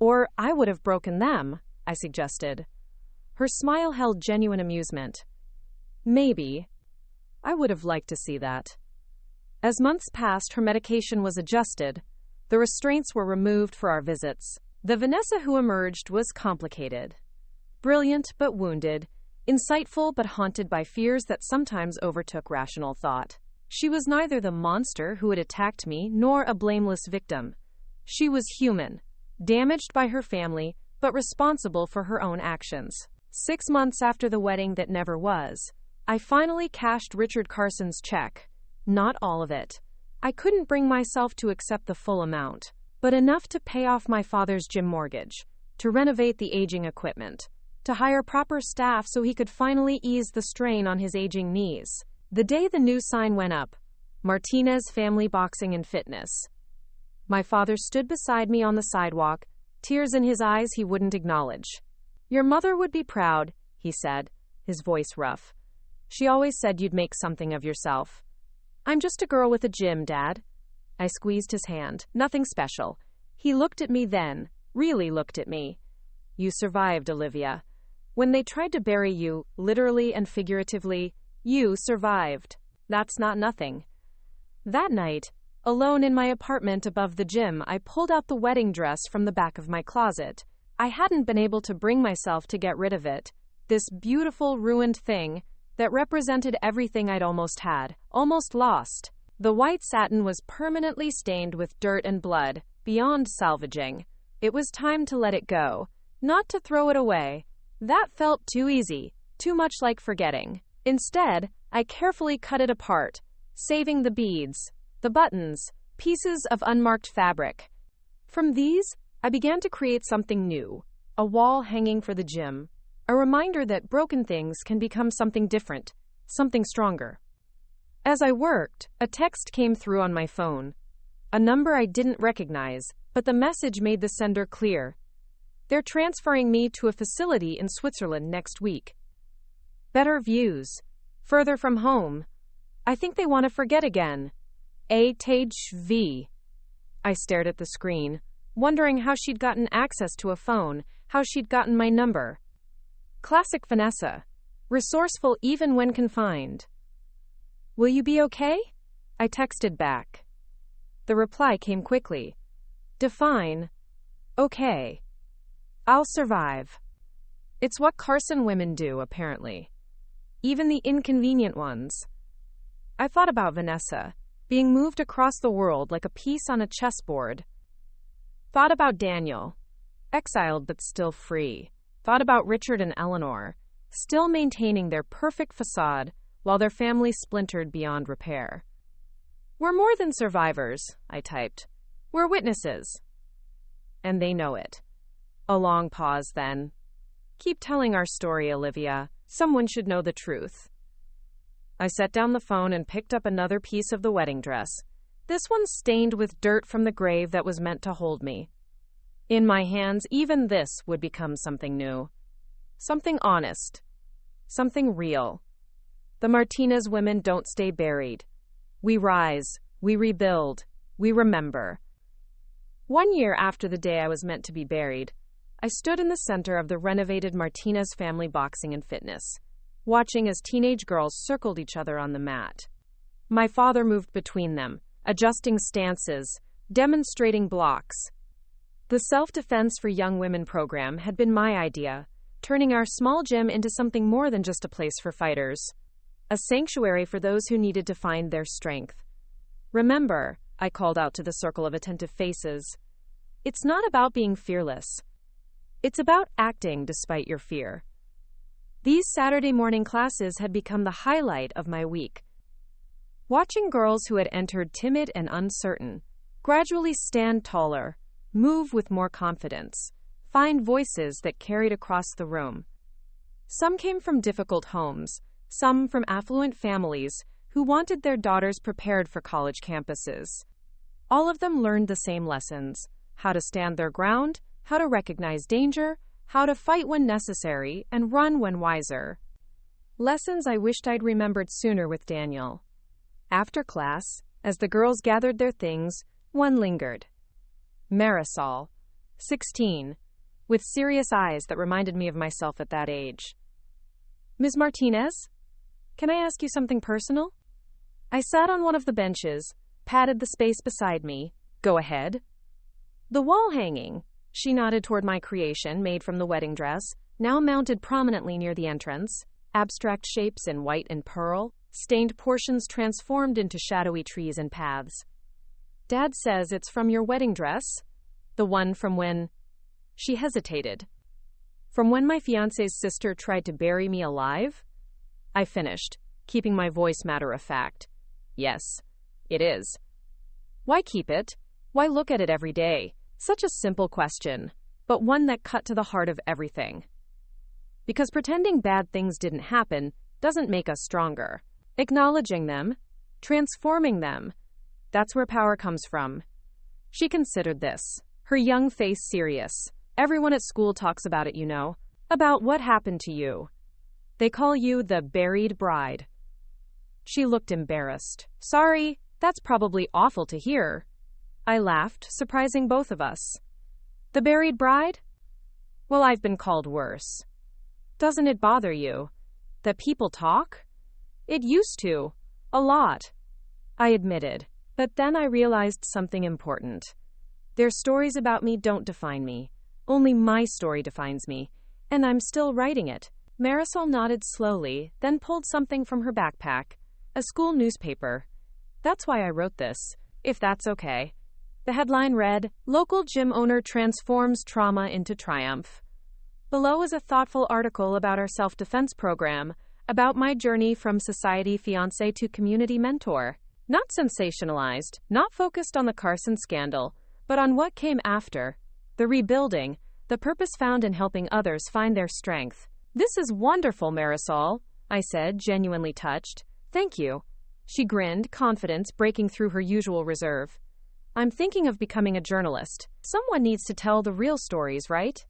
Or I would have broken them, I suggested. Her smile held genuine amusement. Maybe. I would have liked to see that. As months passed, her medication was adjusted. The restraints were removed for our visits. The Vanessa who emerged was complicated. Brilliant but wounded, insightful but haunted by fears that sometimes overtook rational thought. She was neither the monster who had attacked me nor a blameless victim. She was human, damaged by her family, but responsible for her own actions. 6 months after the wedding that never was, I finally cashed Richard Carson's check. Not all of it. I couldn't bring myself to accept the full amount, but enough to pay off my father's gym mortgage, to renovate the aging equipment, to hire proper staff so he could finally ease the strain on his aging knees. The day the new sign went up, Martinez Family Boxing and Fitness. My father stood beside me on the sidewalk, tears in his eyes he wouldn't acknowledge. Your mother would be proud, he said, his voice rough. She always said you'd make something of yourself. I'm just a girl with a gym, Dad. I squeezed his hand. Nothing special. He looked at me then, really looked at me. You survived, Olivia. When they tried to bury you, literally and figuratively, you survived. That's not nothing. That night, alone in my apartment above the gym, I pulled out the wedding dress from the back of my closet. I hadn't been able to bring myself to get rid of it. This beautiful, ruined thing that represented everything I'd almost had, almost lost. The white satin was permanently stained with dirt and blood, beyond salvaging. It was time to let it go, not to throw it away. That felt too easy, too much like forgetting. Instead, I carefully cut it apart, saving the beads, the buttons, pieces of unmarked fabric. From these, I began to create something new, a wall hanging for the gym, a reminder that broken things can become something different, something stronger. As I worked, a text came through on my phone, a number I didn't recognize, but the message made the sender clear. They're transferring me to a facility in Switzerland next week. Better views, further from home. I think they want to forget again. A-Tage-V. I stared at the screen, wondering how she'd gotten access to a phone, how she'd gotten my number. Classic Vanessa. Resourceful even when confined. Will you be okay? I texted back. The reply came quickly. Define. Okay. I'll survive. It's what Carson women do, apparently. Even the inconvenient ones. I thought about Vanessa, being moved across the world like a piece on a chessboard. Thought about Daniel, exiled but still free. Thought about Richard and Eleanor, still maintaining their perfect facade while their family splintered beyond repair. We're more than survivors, I typed. We're witnesses. And they know it. A long pause then. Keep telling our story, Olivia. Someone should know the truth. I set down the phone and picked up another piece of the wedding dress. This one stained with dirt from the grave that was meant to hold me. In my hands, even this would become something new. Something honest. Something real. The Martinez women don't stay buried. We rise. We rebuild. We remember. 1 year after the day I was meant to be buried, I stood in the center of the renovated Martinez family boxing and fitness, watching as teenage girls circled each other on the mat. My father moved between them, adjusting stances, demonstrating blocks. The Self-Defense for Young Women program had been my idea, turning our small gym into something more than just a place for fighters, a sanctuary for those who needed to find their strength. Remember, I called out to the circle of attentive faces, it's not about being fearless. It's about acting despite your fear. These Saturday morning classes had become the highlight of my week. Watching girls who had entered timid and uncertain gradually stand taller, move with more confidence, find voices that carried across the room. Some came from difficult homes, some from affluent families who wanted their daughters prepared for college campuses. All of them learned the same lessons: how to stand their ground, how to recognize danger, how to fight when necessary, and run when wiser. Lessons I wished I'd remembered sooner with Daniel. After class, as the girls gathered their things, one lingered. Marisol, 16, with serious eyes that reminded me of myself at that age. Ms. Martinez, can I ask you something personal? I sat on one of the benches, patted the space beside me. Go ahead. The wall hanging, she nodded toward my creation made from the wedding dress, now mounted prominently near the entrance, abstract shapes in white and pearl, stained portions transformed into shadowy trees and paths. Dad says it's from your wedding dress? The one from when... She hesitated. From when my fiancé's sister tried to bury me alive? I finished, keeping my voice matter-of-fact. Yes, it is. Why keep it? Why look at it every day? Such a simple question, but one that cut to the heart of everything. Because pretending bad things didn't happen doesn't make us stronger. Acknowledging them, transforming them, that's where power comes from. She considered this, her young face serious. Everyone at school talks about it, you know, about what happened to you. They call you the buried bride. She looked embarrassed. Sorry, that's probably awful to hear. I laughed, surprising both of us. The buried bride? Well, I've been called worse. Doesn't it bother you that people talk? It used to. A lot. I admitted. But then I realized something important. Their stories about me don't define me. Only my story defines me. And I'm still writing it. Marisol nodded slowly, then pulled something from her backpack. A school newspaper. That's why I wrote this, if that's okay. The headline read, Local Gym Owner Transforms Trauma into Triumph. Below is a thoughtful article about our self-defense program, about my journey from society fiancé to community mentor. Not sensationalized, not focused on the Carson scandal, but on what came after. The rebuilding, the purpose found in helping others find their strength. This is wonderful, Marisol, I said, genuinely touched. Thank you. She grinned, confidence breaking through her usual reserve. I'm thinking of becoming a journalist. Someone needs to tell the real stories, right?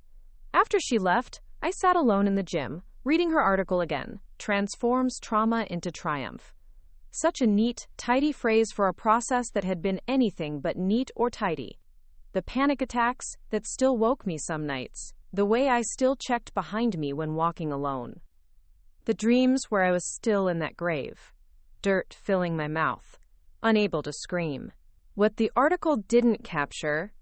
After she left, I sat alone in the gym, reading her article again. Transforms trauma into triumph. Such a neat, tidy phrase for a process that had been anything but neat or tidy. The panic attacks that still woke me some nights. The way I still checked behind me when walking alone. The dreams where I was still in that grave. Dirt filling my mouth. Unable to scream. What the article couldn't capture,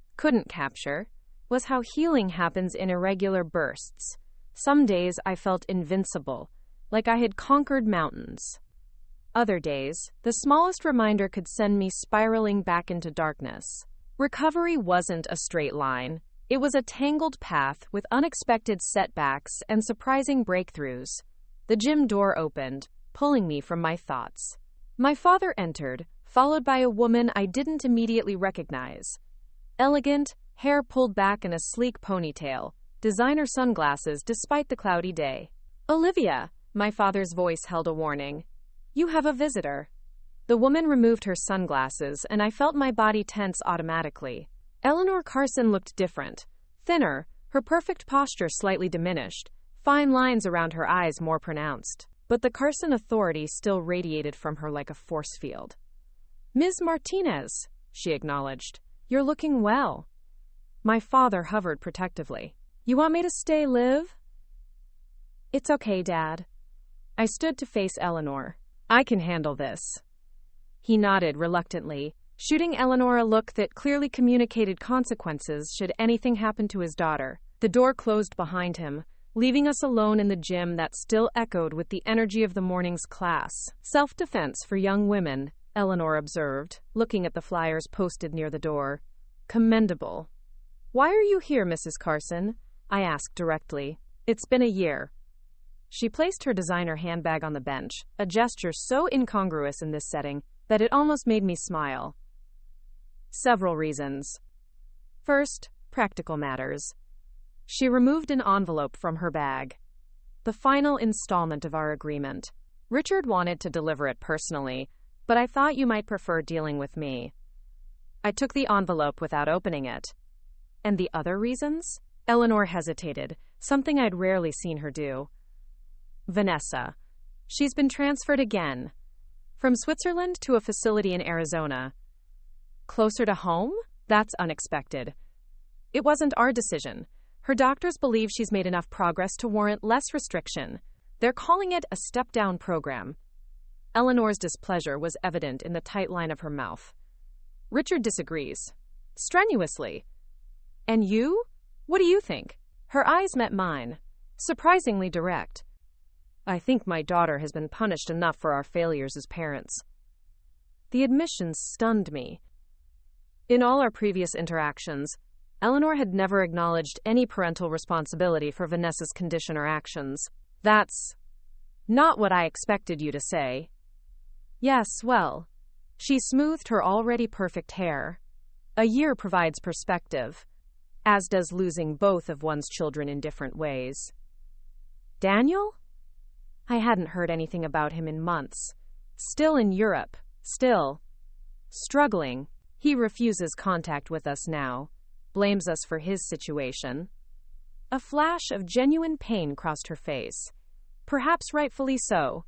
was how healing happens in irregular bursts. Some days I felt invincible, like I had conquered mountains. Other days, the smallest reminder could send me spiraling back into darkness. Recovery wasn't a straight line. It was a tangled path with unexpected setbacks and surprising breakthroughs. The gym door opened, pulling me from my thoughts. My father entered, followed by a woman I didn't immediately recognize. Elegant, hair pulled back in a sleek ponytail, designer sunglasses despite the cloudy day. Olivia, my father's voice held a warning. You have a visitor. The woman removed her sunglasses, and I felt my body tense automatically. Eleanor Carson looked different, Thinner, her perfect posture slightly diminished, fine lines around her eyes more pronounced. But the Carson authority still radiated from her like a force field. "Ms. Martinez," she acknowledged, "you're looking well." My father hovered protectively. "You want me to stay live?" "It's okay, Dad." I stood to face Eleanor. "I can handle this." He nodded reluctantly, shooting Eleanor a look that clearly communicated consequences should anything happen to his daughter. The door closed behind him, leaving us alone in the gym that still echoed with the energy of the morning's class. "Self-defense for young women," Eleanor observed, looking at the flyers posted near the door. "Commendable." "Why are you here, Mrs. Carson?" I asked directly. "It's been a year." She placed her designer handbag on the bench, a gesture so incongruous in this setting that it almost made me smile. "Several reasons. First, practical matters." She removed an envelope from her bag. "The final installment of our agreement. Richard wanted to deliver it personally, but I thought you might prefer dealing with me." I took the envelope without opening it. "And the other reasons?" Eleanor hesitated, something I'd rarely seen her do. "Vanessa. She's been transferred again. From Switzerland to a facility in Arizona." "Closer to home? That's unexpected." "It wasn't our decision. Her doctors believe she's made enough progress to warrant less restriction. They're calling it a step-down program." Eleanor's displeasure was evident in the tight line of her mouth. "Richard disagrees. Strenuously." "And you? What do you think?" Her eyes met mine, surprisingly direct. "I think my daughter has been punished enough for our failures as parents." The admission stunned me. In all our previous interactions, Eleanor had never acknowledged any parental responsibility for Vanessa's condition or actions. "That's not what I expected you to say." "Yes, well." She smoothed her already perfect hair. "A year provides perspective, as does losing both of one's children in different ways." "Daniel?" I hadn't heard anything about him in months. Still in Europe, still struggling. He refuses contact with us now, blames us for his situation. A flash of genuine pain crossed her face. Perhaps rightfully so.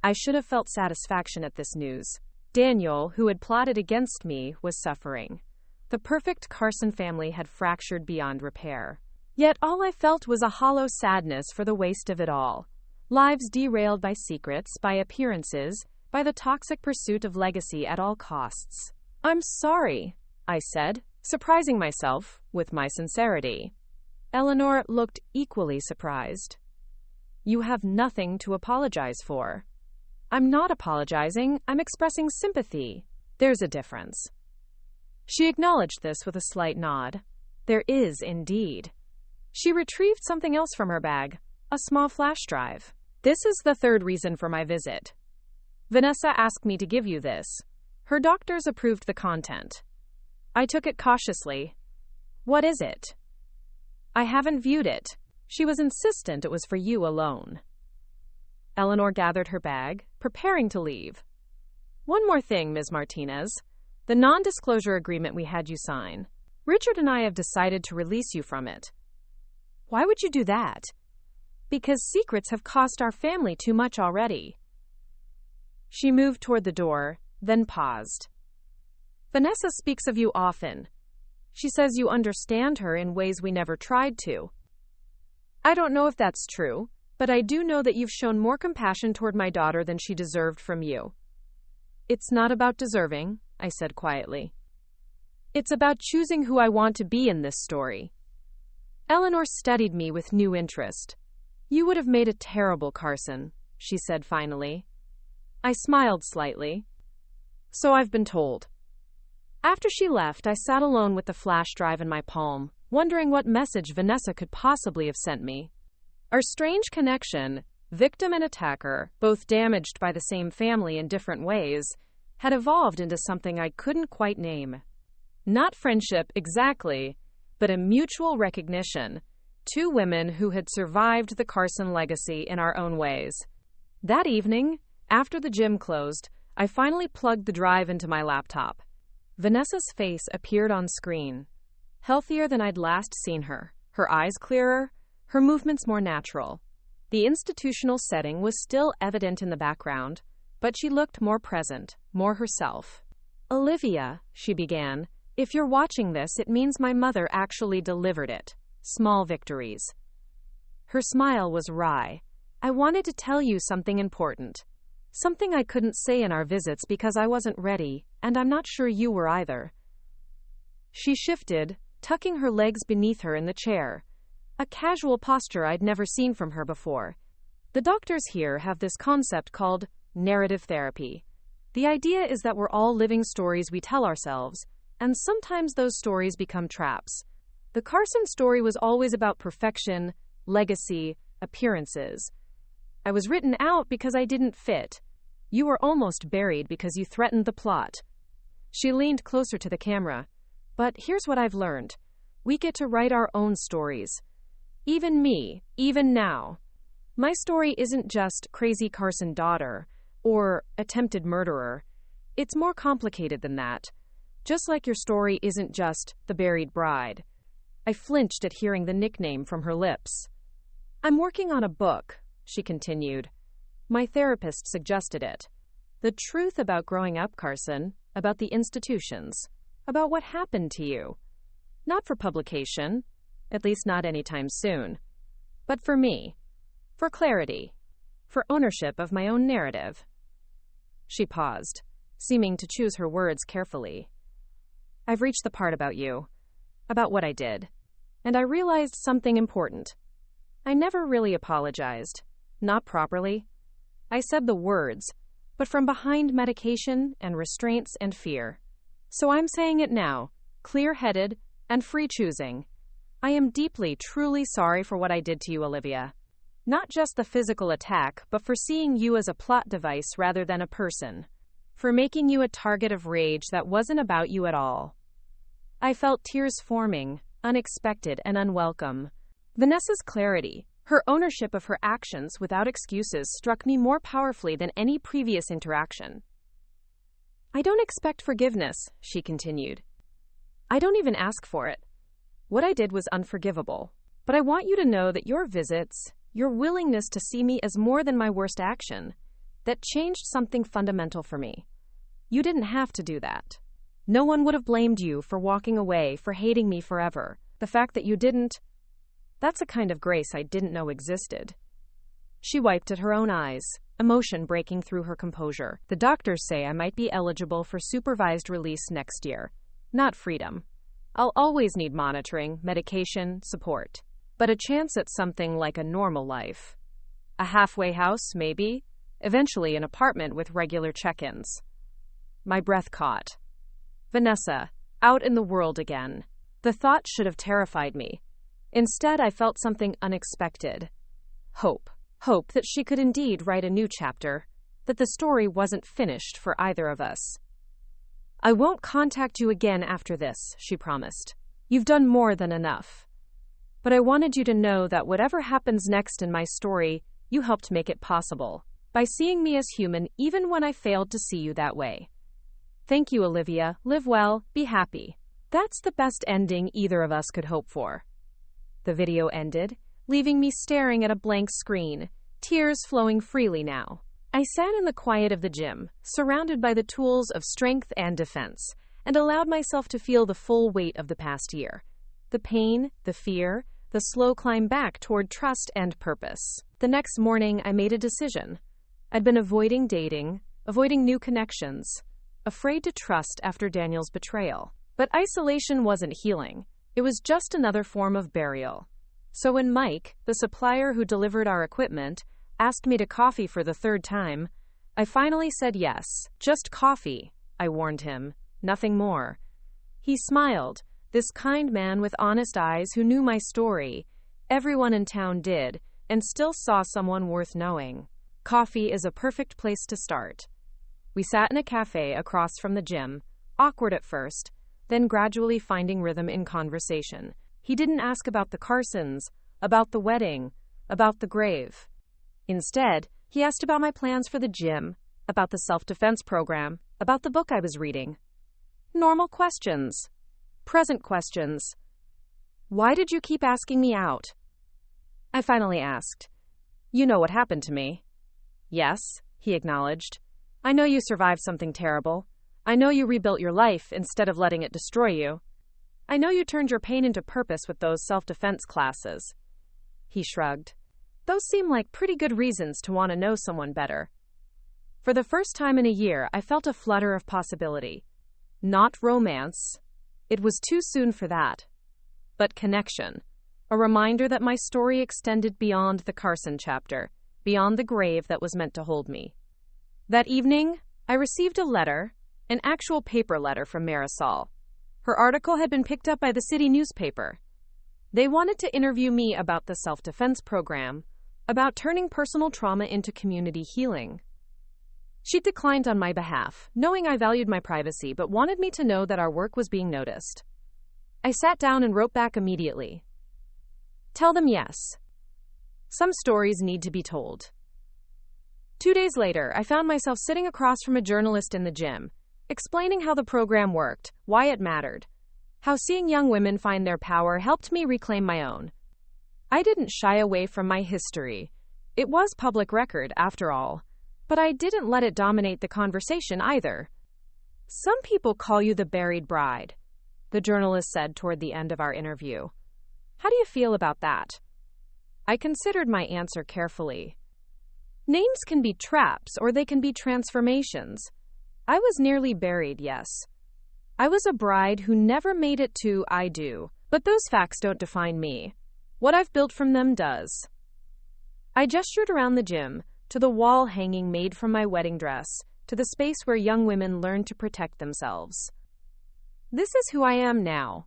I should have felt satisfaction at this news. Daniel, who had plotted against me, was suffering. The perfect Carson family had fractured beyond repair. Yet all I felt was a hollow sadness for the waste of it all. Lives derailed by secrets, by appearances, by the toxic pursuit of legacy at all costs. "I'm sorry," I said, surprising myself with my sincerity. Eleanor looked equally surprised. "You have nothing to apologize for." "I'm not apologizing, I'm expressing sympathy. There's a difference." She acknowledged this with a slight nod. "There is, indeed." She retrieved something else from her bag, a small flash drive. "This is the third reason for my visit. Vanessa asked me to give you this. Her doctors approved the content." I took it cautiously. "What is it?" "I haven't viewed it. She was insistent it was for you alone." Eleanor gathered her bag, preparing to leave. "One more thing, Ms. Martinez. The non-disclosure agreement we had you sign. Richard and I have decided to release you from it." "Why would you do that?" "Because secrets have cost our family too much already." She moved toward the door, then paused. "Vanessa speaks of you often. She says you understand her in ways we never tried to. I don't know if that's true, but I do know that you've shown more compassion toward my daughter than she deserved from you." "It's not about deserving," I said quietly. "It's about choosing who I want to be in this story." Eleanor studied me with new interest. "You would have made a terrible Carson," she said finally. I smiled slightly. "So I've been told." After she left, I sat alone with the flash drive in my palm, wondering what message Vanessa could possibly have sent me. Our strange connection, victim and attacker, both damaged by the same family in different ways, had evolved into something I couldn't quite name. Not friendship exactly, but a mutual recognition. Two women who had survived the Carson legacy in our own ways. That evening, after the gym closed, I finally plugged the drive into my laptop. Vanessa's face appeared on screen. healthier than I'd last seen her, her eyes clearer, her movements more natural. The institutional setting was still evident in the background, but she looked more present, more herself. "Olivia," she began, "if you're watching this, it means my mother actually delivered it. Small victories." Her smile was wry. "I wanted to tell you something important. Something I couldn't say in our visits because I wasn't ready, and I'm not sure you were either." She shifted, tucking her legs beneath her in the chair, a casual posture I'd never seen from her before. The doctors here have this concept called narrative therapy. The idea is that we're all living stories we tell ourselves, and sometimes those stories become traps. The Carson story was always about perfection, legacy, appearances. I was written out because I didn't fit. You were almost buried because you threatened the plot. She leaned closer to the camera. But here's what I've learned. We get to write our own stories. Even me, even now. My story isn't just crazy Carson daughter or attempted murderer. It's more complicated than that. Just like your story isn't just the buried bride. I flinched at hearing the nickname from her lips. "I'm working on a book," she continued. "My therapist suggested it. The truth about growing up, Carson, about the institutions, about what happened to you. Not for publication, at least not anytime soon, but for me, for clarity, for ownership of my own narrative." She paused, seeming to choose her words carefully. "I've reached the part about you, about what I did, and I realized something important. I never really apologized, not properly. I said the words, but from behind medication and restraints and fear. So I'm saying it now, clear-headed and free-choosing. I am deeply, truly sorry for what I did to you, Olivia. Not just the physical attack, but for seeing you as a plot device rather than a person. For making you a target of rage that wasn't about you at all." I felt tears forming, unexpected and unwelcome. Vanessa's clarity, her ownership of her actions without excuses, struck me more powerfully than any previous interaction. "I don't expect forgiveness," she continued. "I don't even ask for it. What I did was unforgivable. But I want you to know that your visits, your willingness to see me as more than my worst action, that changed something fundamental for me. You didn't have to do that. No one would have blamed you for walking away, for hating me forever. The fact that you didn't, that's a kind of grace I didn't know existed." She wiped at her own eyes, emotion breaking through her composure. "The doctors say I might be eligible for supervised release next year, not freedom. I'll always need monitoring, medication, support. But a chance at something like a normal life. A halfway house, maybe. Eventually an apartment with regular check-ins." My breath caught. Vanessa, out in the world again. The thought should have terrified me. Instead, I felt something unexpected. Hope. Hope that she could indeed write a new chapter, that the story wasn't finished for either of us. "I won't contact you again after this," she promised. "You've done more than enough. But I wanted you to know that whatever happens next in my story, you helped make it possible, by seeing me as human even when I failed to see you that way. Thank you, Olivia. Live well, be happy." That's the best ending either of us could hope for. The video ended, leaving me staring at a blank screen, tears flowing freely now. I sat in the quiet of the gym, surrounded by the tools of strength and defense, and allowed myself to feel the full weight of the past year. The pain, the fear, the slow climb back toward trust and purpose. The next morning, I made a decision. I'd been avoiding dating, avoiding new connections, afraid to trust after Daniel's betrayal. But isolation wasn't healing. It was just another form of burial. So when Mike, the supplier who delivered our equipment, asked me to coffee for the third time, I finally said yes. "Just coffee," I warned him. "Nothing more." He smiled, this kind man with honest eyes who knew my story. Everyone in town did, and still saw someone worth knowing. Coffee is a perfect place to start. We sat in a cafe across from the gym, awkward at first, then gradually finding rhythm in conversation. He didn't ask about the Carsons, about the wedding, about the grave. Instead, he asked about my plans for the gym, about the self-defense program, about the book I was reading. Normal questions. Present questions. Why did you keep asking me out? I finally asked. You know what happened to me. Yes, he acknowledged. I know you survived something terrible. I know you rebuilt your life instead of letting it destroy you. I know you turned your pain into purpose with those self-defense classes. He shrugged. Those seem like pretty good reasons to want to know someone better. For the first time in a year, I felt a flutter of possibility. Not romance. It was too soon for that. But connection. A reminder that my story extended beyond the Carson chapter, beyond the grave that was meant to hold me. That evening, I received a letter, an actual paper letter from Marisol. Her article had been picked up by the city newspaper. They wanted to interview me about the self-defense program, about turning personal trauma into community healing. She declined on my behalf, knowing I valued my privacy, but wanted me to know that our work was being noticed. I sat down and wrote back immediately. Tell them yes. Some stories need to be told. 2 days later, I found myself sitting across from a journalist in the gym, explaining how the program worked, why it mattered, how seeing young women find their power helped me reclaim my own. I didn't shy away from my history. It was public record, after all, but I didn't let it dominate the conversation either. Some people call you the buried bride, the journalist said toward the end of our interview. How do you feel about that? I considered my answer carefully. Names can be traps or they can be transformations. I was nearly buried, yes. I was a bride who never made it to I do, but those facts don't define me. What I've built from them does. I gestured around the gym, to the wall hanging made from my wedding dress, to the space where young women learn to protect themselves. This is who I am now.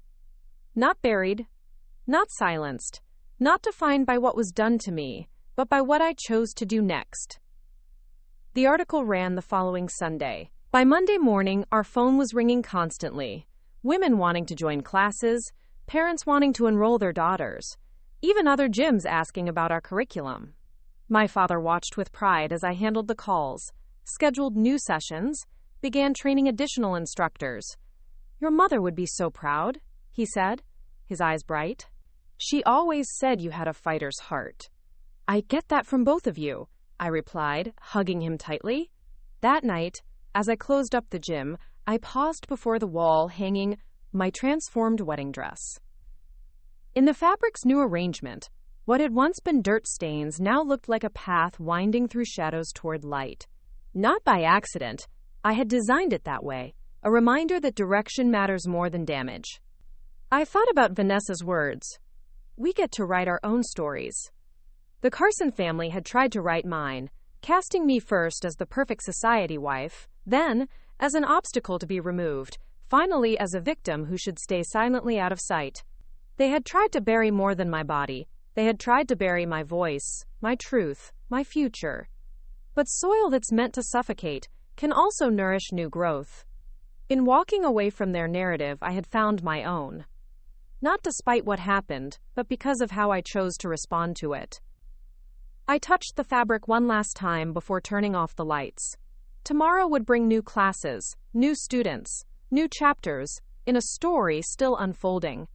Not buried, not silenced, not defined by what was done to me, but by what I chose to do next. The article ran the following Sunday. By Monday morning, our phone was ringing constantly. Women wanting to join classes, parents wanting to enroll their daughters, even other gyms asking about our curriculum. My father watched with pride as I handled the calls, scheduled new sessions, began training additional instructors. Your mother would be so proud, he said, his eyes bright. She always said you had a fighter's heart. I get that from both of you, I replied, hugging him tightly. That night, as I closed up the gym, I paused before the wall hanging my transformed wedding dress. In the fabric's new arrangement, what had once been dirt stains now looked like a path winding through shadows toward light. Not by accident, I had designed it that way, a reminder that direction matters more than damage. I thought about Vanessa's words. We get to write our own stories. The Carson family had tried to write mine, casting me first as the perfect society wife, then as an obstacle to be removed, finally as a victim who should stay silently out of sight. They had tried to bury more than my body. They had tried to bury my voice, my truth, my future. But soil that's meant to suffocate can also nourish new growth. In walking away from their narrative, I had found my own. Not despite what happened, but because of how I chose to respond to it. I touched the fabric one last time before turning off the lights. Tomorrow would bring new classes, new students, new chapters, in a story still unfolding.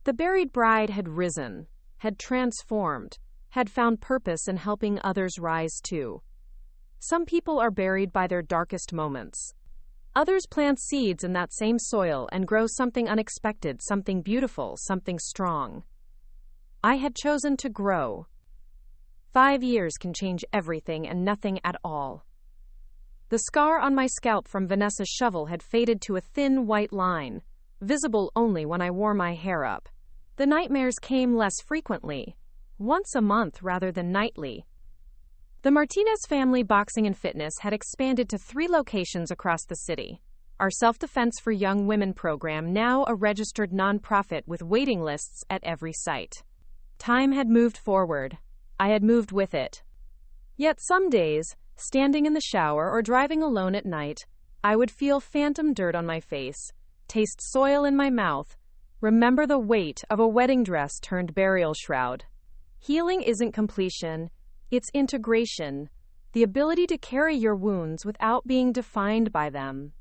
The buried bride had risen, had transformed, had found purpose in helping others rise too. Some people are buried by their darkest moments. Others plant seeds in that same soil and grow something unexpected, something beautiful, something strong. I had chosen to grow. 5 years can change everything and nothing at all. The scar on my scalp from Vanessa's shovel had faded to a thin white line, visible only when I wore my hair up. The nightmares came less frequently, once a month rather than nightly. The Martinez family boxing and fitness had expanded to 3 locations across the city. Our Self-Defense for Young Women program, now a registered nonprofit with waiting lists at every site. Time had moved forward. I had moved with it. Yet some days, standing in the shower or driving alone at night, I would feel phantom dirt on my face, taste soil in my mouth, remember the weight of a wedding dress turned burial shroud. Healing isn't completion, it's integration, the ability to carry your wounds without being defined by them.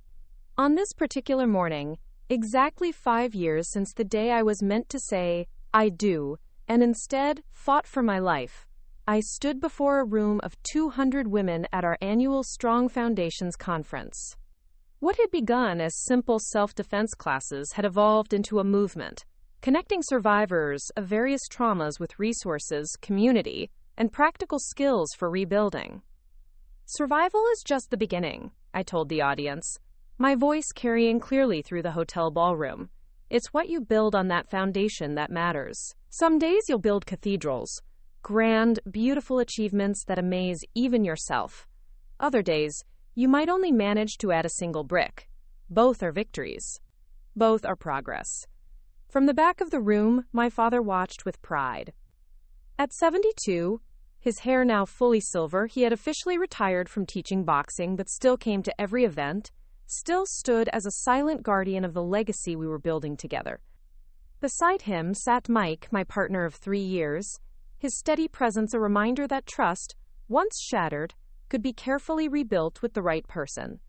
On this particular morning, exactly 5 years since the day I was meant to say, I do, and instead fought for my life. I stood before a room of 200 women at our annual Strong Foundations conference. What had begun as simple self-defense classes had evolved into a movement, connecting survivors of various traumas with resources, community, and practical skills for rebuilding. Survival is just the beginning, I told the audience, my voice carrying clearly through the hotel ballroom. It's what you build on that foundation that matters. Some days you'll build cathedrals, grand, beautiful achievements that amaze even yourself. Other days, you might only manage to add a single brick. Both are victories. Both are progress. From the back of the room, my father watched with pride. At 72, his hair now fully silver, he had officially retired from teaching boxing but still came to every event, still stood as a silent guardian of the legacy we were building together. Beside him sat Mike, my partner of 3 years, his steady presence a reminder that trust, once shattered, could be carefully rebuilt with the right person.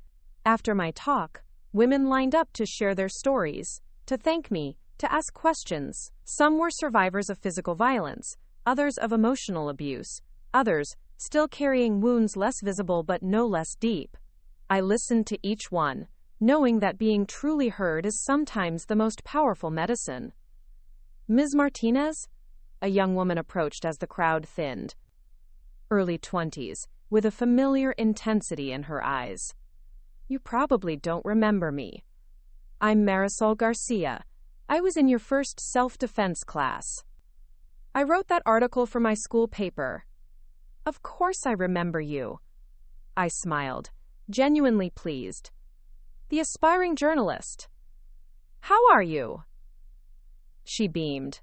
After my talk, women lined up to share their stories, to thank me, to ask questions. Some were survivors of physical violence, others of emotional abuse, others still carrying wounds less visible but no less deep. I listened to each one, knowing that being truly heard is sometimes the most powerful medicine. Ms. Martinez? A young woman approached as the crowd thinned. Early 20s, with a familiar intensity in her eyes. You probably don't remember me. I'm Marisol Garcia. I was in your first self-defense class. I wrote that article for my school paper. Of course I remember you. I smiled, genuinely pleased. The aspiring journalist. How are you? She beamed.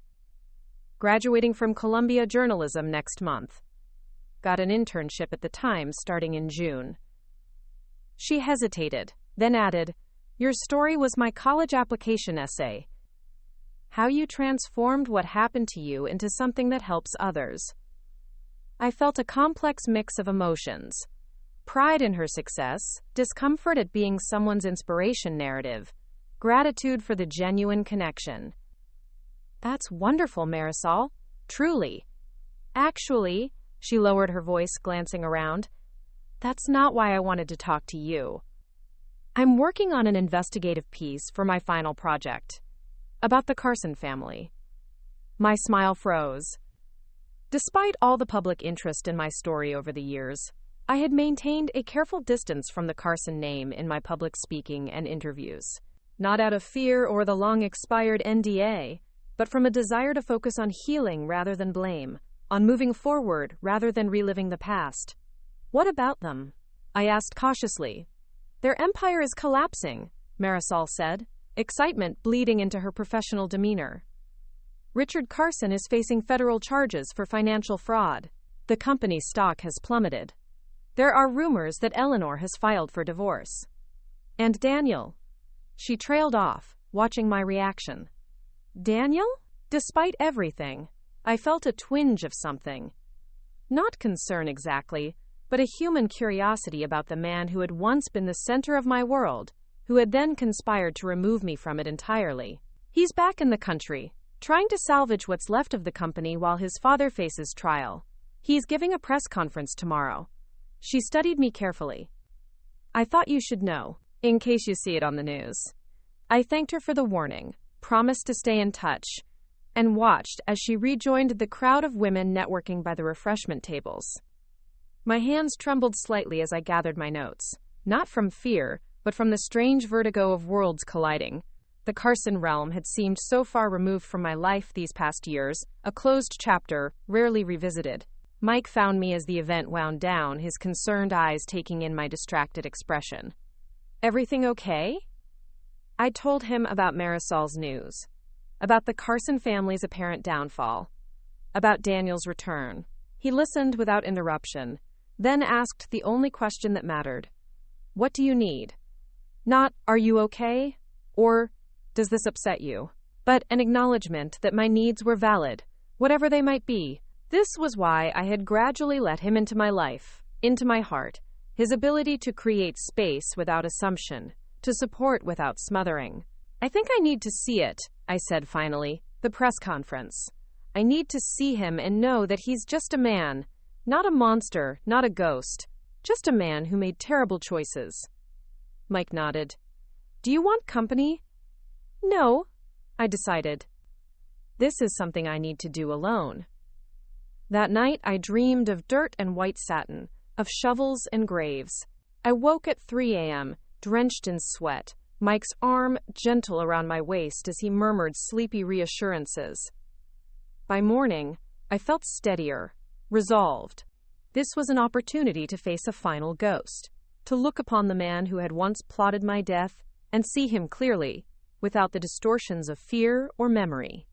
Graduating from Columbia Journalism next month. Got an internship at the Times starting in June. She hesitated, then added, Your story was my college application essay. How you transformed what happened to you into something that helps others. I felt a complex mix of emotions. Pride in her success, discomfort at being someone's inspiration narrative, gratitude for the genuine connection. That's wonderful, Marisol. Truly. Actually, she lowered her voice, glancing around. That's not why I wanted to talk to you. I'm working on an investigative piece for my final project. About the Carson family. My smile froze. Despite all the public interest in my story over the years, I had maintained a careful distance from the Carson name in my public speaking and interviews. Not out of fear or the long-expired NDA, but from a desire to focus on healing rather than blame, on moving forward rather than reliving the past. What about them? I asked cautiously. Their empire is collapsing, Marisol said, excitement bleeding into her professional demeanor. Richard Carson is facing federal charges for financial fraud. The company's stock has plummeted. There are rumors that Eleanor has filed for divorce. And Daniel? She trailed off, watching my reaction. Daniel? Despite everything, I felt a twinge of something. Not concern exactly, but a human curiosity about the man who had once been the center of my world, who had then conspired to remove me from it entirely. He's back in the country, trying to salvage what's left of the company while his father faces trial. He's giving a press conference tomorrow. She studied me carefully. I thought you should know, in case you see it on the news. I thanked her for the warning, promised to stay in touch, and watched as she rejoined the crowd of women networking by the refreshment tables. My hands trembled slightly as I gathered my notes, not from fear, but from the strange vertigo of worlds colliding. The Carson realm had seemed so far removed from my life these past years, a closed chapter, rarely revisited. Mike found me as the event wound down, his concerned eyes taking in my distracted expression. Everything okay? I told him about Marisol's news, about the Carson family's apparent downfall, about Daniel's return. He listened without interruption, then asked the only question that mattered. What do you need? Not, are you okay? Or, does this upset you? But an acknowledgement that my needs were valid, whatever they might be. This was why I had gradually let him into my life, into my heart, his ability to create space without assumption, to support without smothering. I think I need to see it, I said finally, The press conference. I need to see him and know that he's just a man. Not a monster, not a ghost. Just a man who made terrible choices. Mike nodded. Do you want company? No, I decided. This is something I need to do alone. That night, I dreamed of dirt and white satin, of shovels and graves. I woke at 3 a.m., drenched in sweat, Mike's arm gentle around my waist as he murmured sleepy reassurances. By morning, I felt steadier, resolved. This was an opportunity to face a final ghost, to look upon the man who had once plotted my death and see him clearly, without the distortions of fear or memory.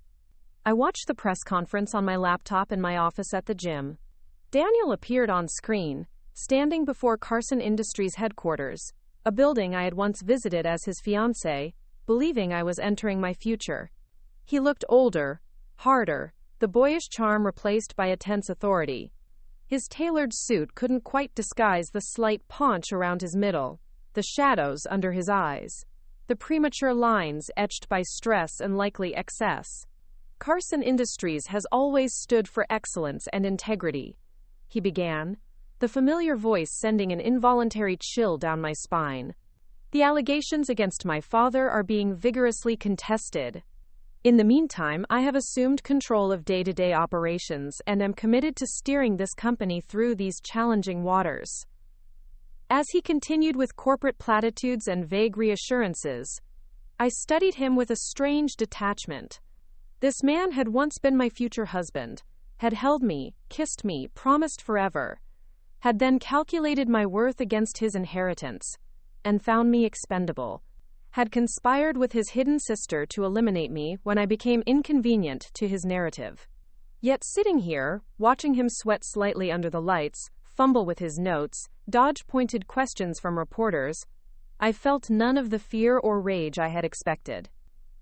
I watched the press conference on my laptop in my office at the gym. Daniel appeared on screen, standing before Carson Industries headquarters, a building I had once visited as his fiancé, believing I was entering my future. He looked older, harder, the boyish charm replaced by a tense authority. His tailored suit couldn't quite disguise the slight paunch around his middle, the shadows under his eyes, the premature lines etched by stress and likely excess. Carson Industries has always stood for excellence and integrity, he began, the familiar voice sending an involuntary chill down my spine. The allegations against my father are being vigorously contested. In the meantime, I have assumed control of day-to-day operations and am committed to steering this company through these challenging waters. As he continued with corporate platitudes and vague reassurances, I studied him with a strange detachment. This man had once been my future husband, had held me, kissed me, promised forever, had then calculated my worth against his inheritance, and found me expendable, had conspired with his hidden sister to eliminate me when I became inconvenient to his narrative. Yet sitting here, watching him sweat slightly under the lights, fumble with his notes, dodge pointed questions from reporters, I felt none of the fear or rage I had expected.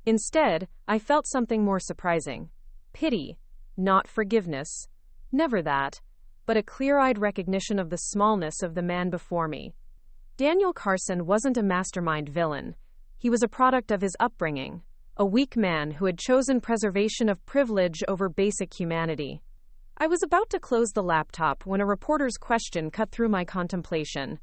Instead, I felt something more surprising. Pity, not forgiveness. Never that, but a clear-eyed recognition of the smallness of the man before me. Daniel Carson wasn't a mastermind villain. He was a product of his upbringing, a weak man who had chosen preservation of privilege over basic humanity. I was about to close the laptop when a reporter's question cut through my contemplation.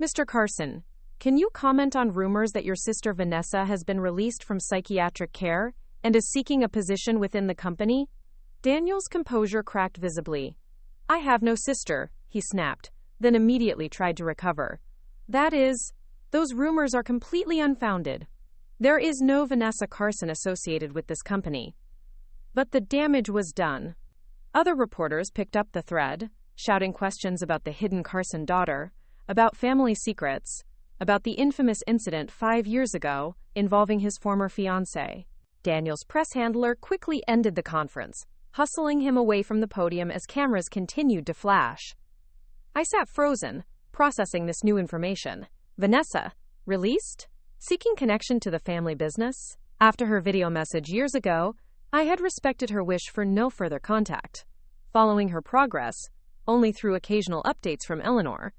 Mr. Carson, can you comment on rumors that your sister Vanessa has been released from psychiatric care and is seeking a position within the company? Daniel's composure cracked visibly. I have no sister, he snapped, then immediately tried to recover. That is, those rumors are completely unfounded. There is no Vanessa Carson associated with this company. But the damage was done. Other reporters picked up the thread, shouting questions about the hidden Carson daughter, about family secrets, about the infamous incident 5 years ago involving his former fiancé. Daniel's press handler quickly ended the conference, hustling him away from the podium as cameras continued to flash. I sat frozen, processing this new information. Vanessa, released? Seeking connection to the family business? After her video message years ago, I had respected her wish for no further contact, following her progress only through occasional updates from Eleanor,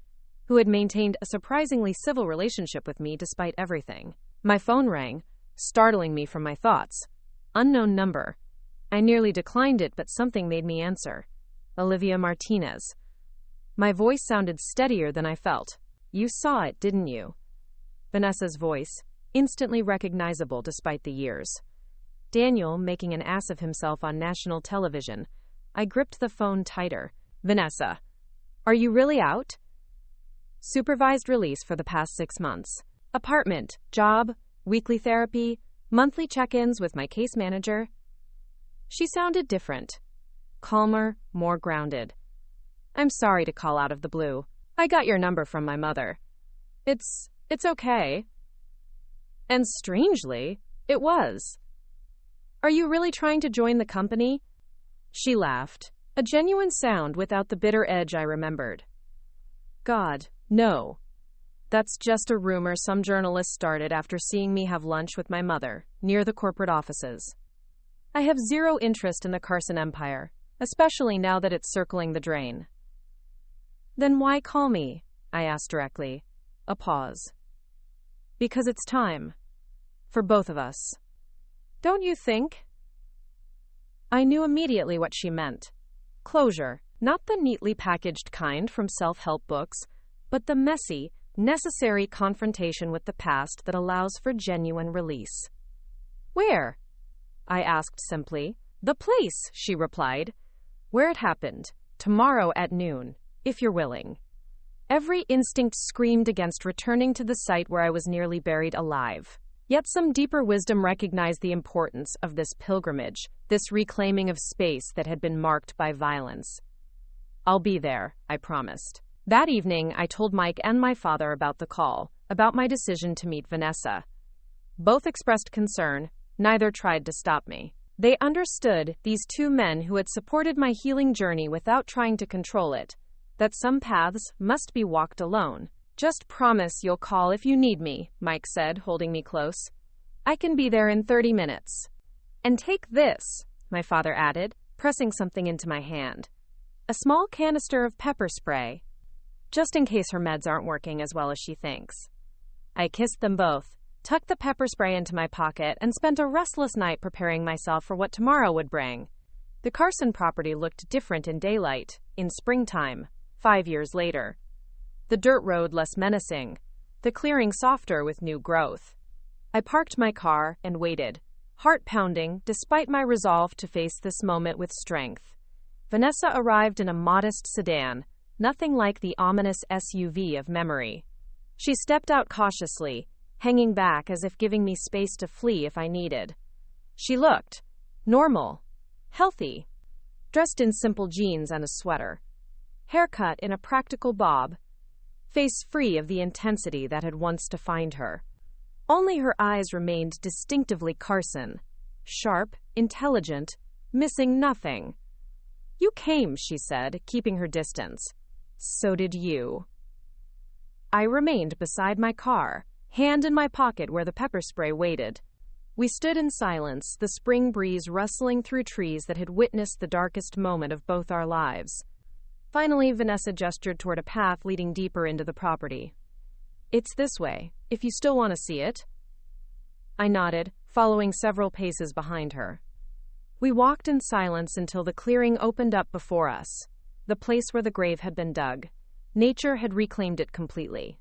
who had maintained a surprisingly civil relationship with me despite everything. My phone rang, startling me from my thoughts. Unknown number. I nearly declined it, but something made me answer. Olivia Martinez. My voice sounded steadier than I felt. You saw it, didn't you? Vanessa's voice, instantly recognizable despite the years. Daniel making an ass of himself on national television. I gripped the phone tighter. Vanessa, are you really out? Supervised release for the past 6 months. Apartment, job, weekly therapy, monthly check-ins with my case manager. She sounded different. Calmer, more grounded. I'm sorry to call out of the blue. I got your number from my mother. It's okay. And strangely, it was. Are you really trying to join the company? She laughed, a genuine sound without the bitter edge I remembered. God, no. That's just a rumor some journalist started after seeing me have lunch with my mother, near the corporate offices. I have zero interest in the Carson empire, especially now that it's circling the drain. Then why call me? I asked directly. A pause. Because it's time. For both of us. Don't you think? I knew immediately what she meant. Closure, not the neatly packaged kind from self-help books, but the messy, necessary confrontation with the past that allows for genuine release. Where? I asked simply. The place, she replied. Where it happened. Tomorrow at noon, if you're willing. Every instinct screamed against returning to the site where I was nearly buried alive. Yet some deeper wisdom recognized the importance of this pilgrimage, this reclaiming of space that had been marked by violence. I'll be there, I promised. That evening, I told Mike and my father about the call, about my decision to meet Vanessa. Both expressed concern, neither tried to stop me. They understood, these two men who had supported my healing journey without trying to control it, that some paths must be walked alone. Just promise you'll call if you need me, Mike said, holding me close. I can be there in 30 minutes. And take this, my father added, pressing something into my hand. A small canister of pepper spray, just in case her meds aren't working as well as she thinks. I kissed them both, tucked the pepper spray into my pocket, and spent a restless night preparing myself for what tomorrow would bring. The Carson property looked different in daylight, in springtime, 5 years later. The dirt road less menacing, the clearing softer with new growth. I parked my car and waited, heart pounding, despite my resolve to face this moment with strength. Vanessa arrived in a modest sedan, nothing like the ominous SUV of memory. She stepped out cautiously, hanging back as if giving me space to flee if I needed. She looked normal, healthy, dressed in simple jeans and a sweater, haircut in a practical bob, face free of the intensity that had once defined her. Only her eyes remained distinctively Carson, sharp, intelligent, missing nothing. You came, she said, keeping her distance. So did you. I remained beside my car, hand in my pocket where the pepper spray waited. We stood in silence, the spring breeze rustling through trees that had witnessed the darkest moment of both our lives. Finally, Vanessa gestured toward a path leading deeper into the property. It's this way, if you still want to see it. I nodded, following several paces behind her. We walked in silence until the clearing opened up before us, the place where the grave had been dug. Nature had reclaimed it completely.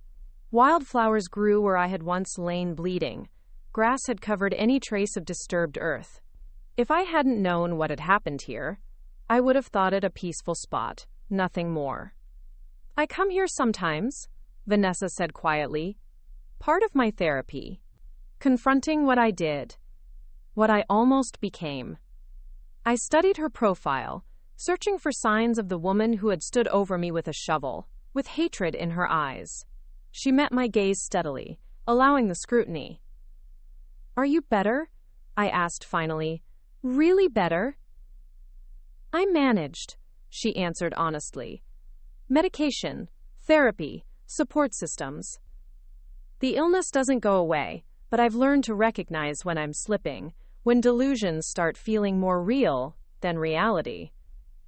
Wildflowers grew where I had once lain bleeding. Grass had covered any trace of disturbed earth. If I hadn't known what had happened here, I would have thought it a peaceful spot. Nothing more. I come here sometimes, Vanessa said quietly. Part of my therapy. Confronting what I did. What I almost became. I studied her profile, searching for signs of the woman who had stood over me with a shovel, with hatred in her eyes. She met my gaze steadily, allowing the scrutiny. Are you better? I asked finally. Really better? I managed, she answered honestly. Medication, therapy, support systems. The illness doesn't go away, but I've learned to recognize when I'm slipping, when delusions start feeling more real than reality.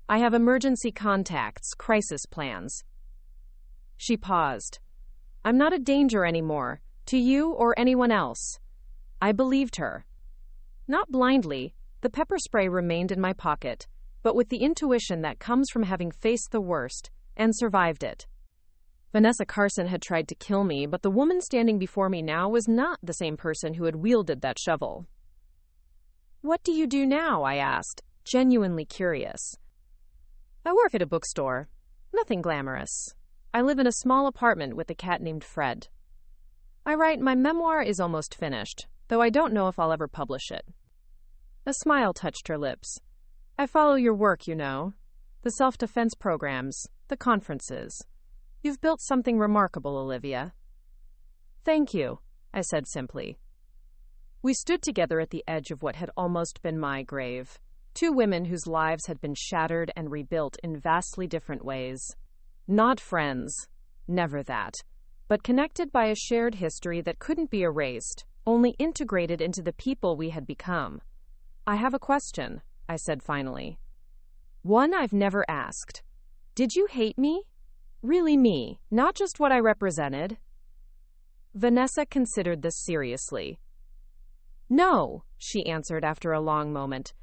I have emergency contacts, crisis plans. She paused. I'm not a danger anymore, to you or anyone else. I believed her. Not blindly, the pepper spray remained in my pocket, but with the intuition that comes from having faced the worst and survived it. Vanessa Carson had tried to kill me, but the woman standing before me now was not the same person who had wielded that shovel. What do you do now? I asked, genuinely curious. I work at a bookstore. Nothing glamorous. I live in a small apartment with a cat named Fred. I write, my memoir is almost finished, though I don't know if I'll ever publish it. A smile touched her lips. I follow your work, you know. The self-defense programs, the conferences. You've built something remarkable, Olivia. Thank you, I said simply. We stood together at the edge of what had almost been my grave. Two women whose lives had been shattered and rebuilt in vastly different ways. Not friends, never that, but connected by a shared history that couldn't be erased, only integrated into the people we had become. I have a question, I said finally. One I've never asked. Did you hate me? Really me, not just what I represented? Vanessa considered this seriously. No, she answered after a long moment.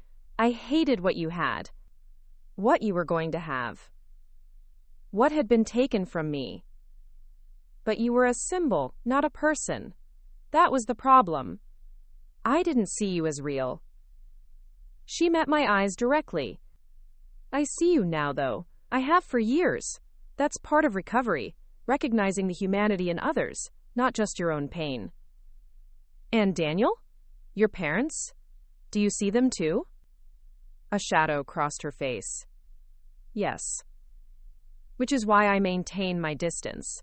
I hated what you had, what you were going to have, what had been taken from me. But you were a symbol, not a person. That was the problem. I didn't see you as real. She met my eyes directly. I see you now, though. I have for years. That's part of recovery, recognizing the humanity in others, not just your own pain. And Daniel? Your parents? Do you see them too? A shadow crossed her face. Yes. Which is why I maintain my distance.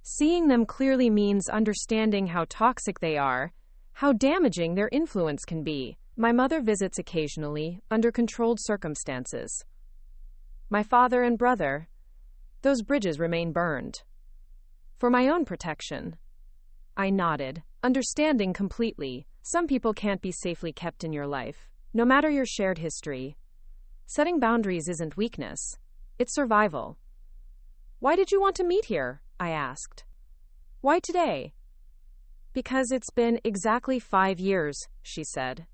Seeing them clearly means understanding how toxic they are, how damaging their influence can be. My mother visits occasionally, under controlled circumstances. My father and brother, those bridges remain burned. For my own protection. I nodded, understanding completely. Some people can't be safely kept in your life, no matter your shared history. Setting boundaries isn't weakness, it's survival. Why did you want to meet here? I asked. Why today? Because it's been exactly 5 years, she said.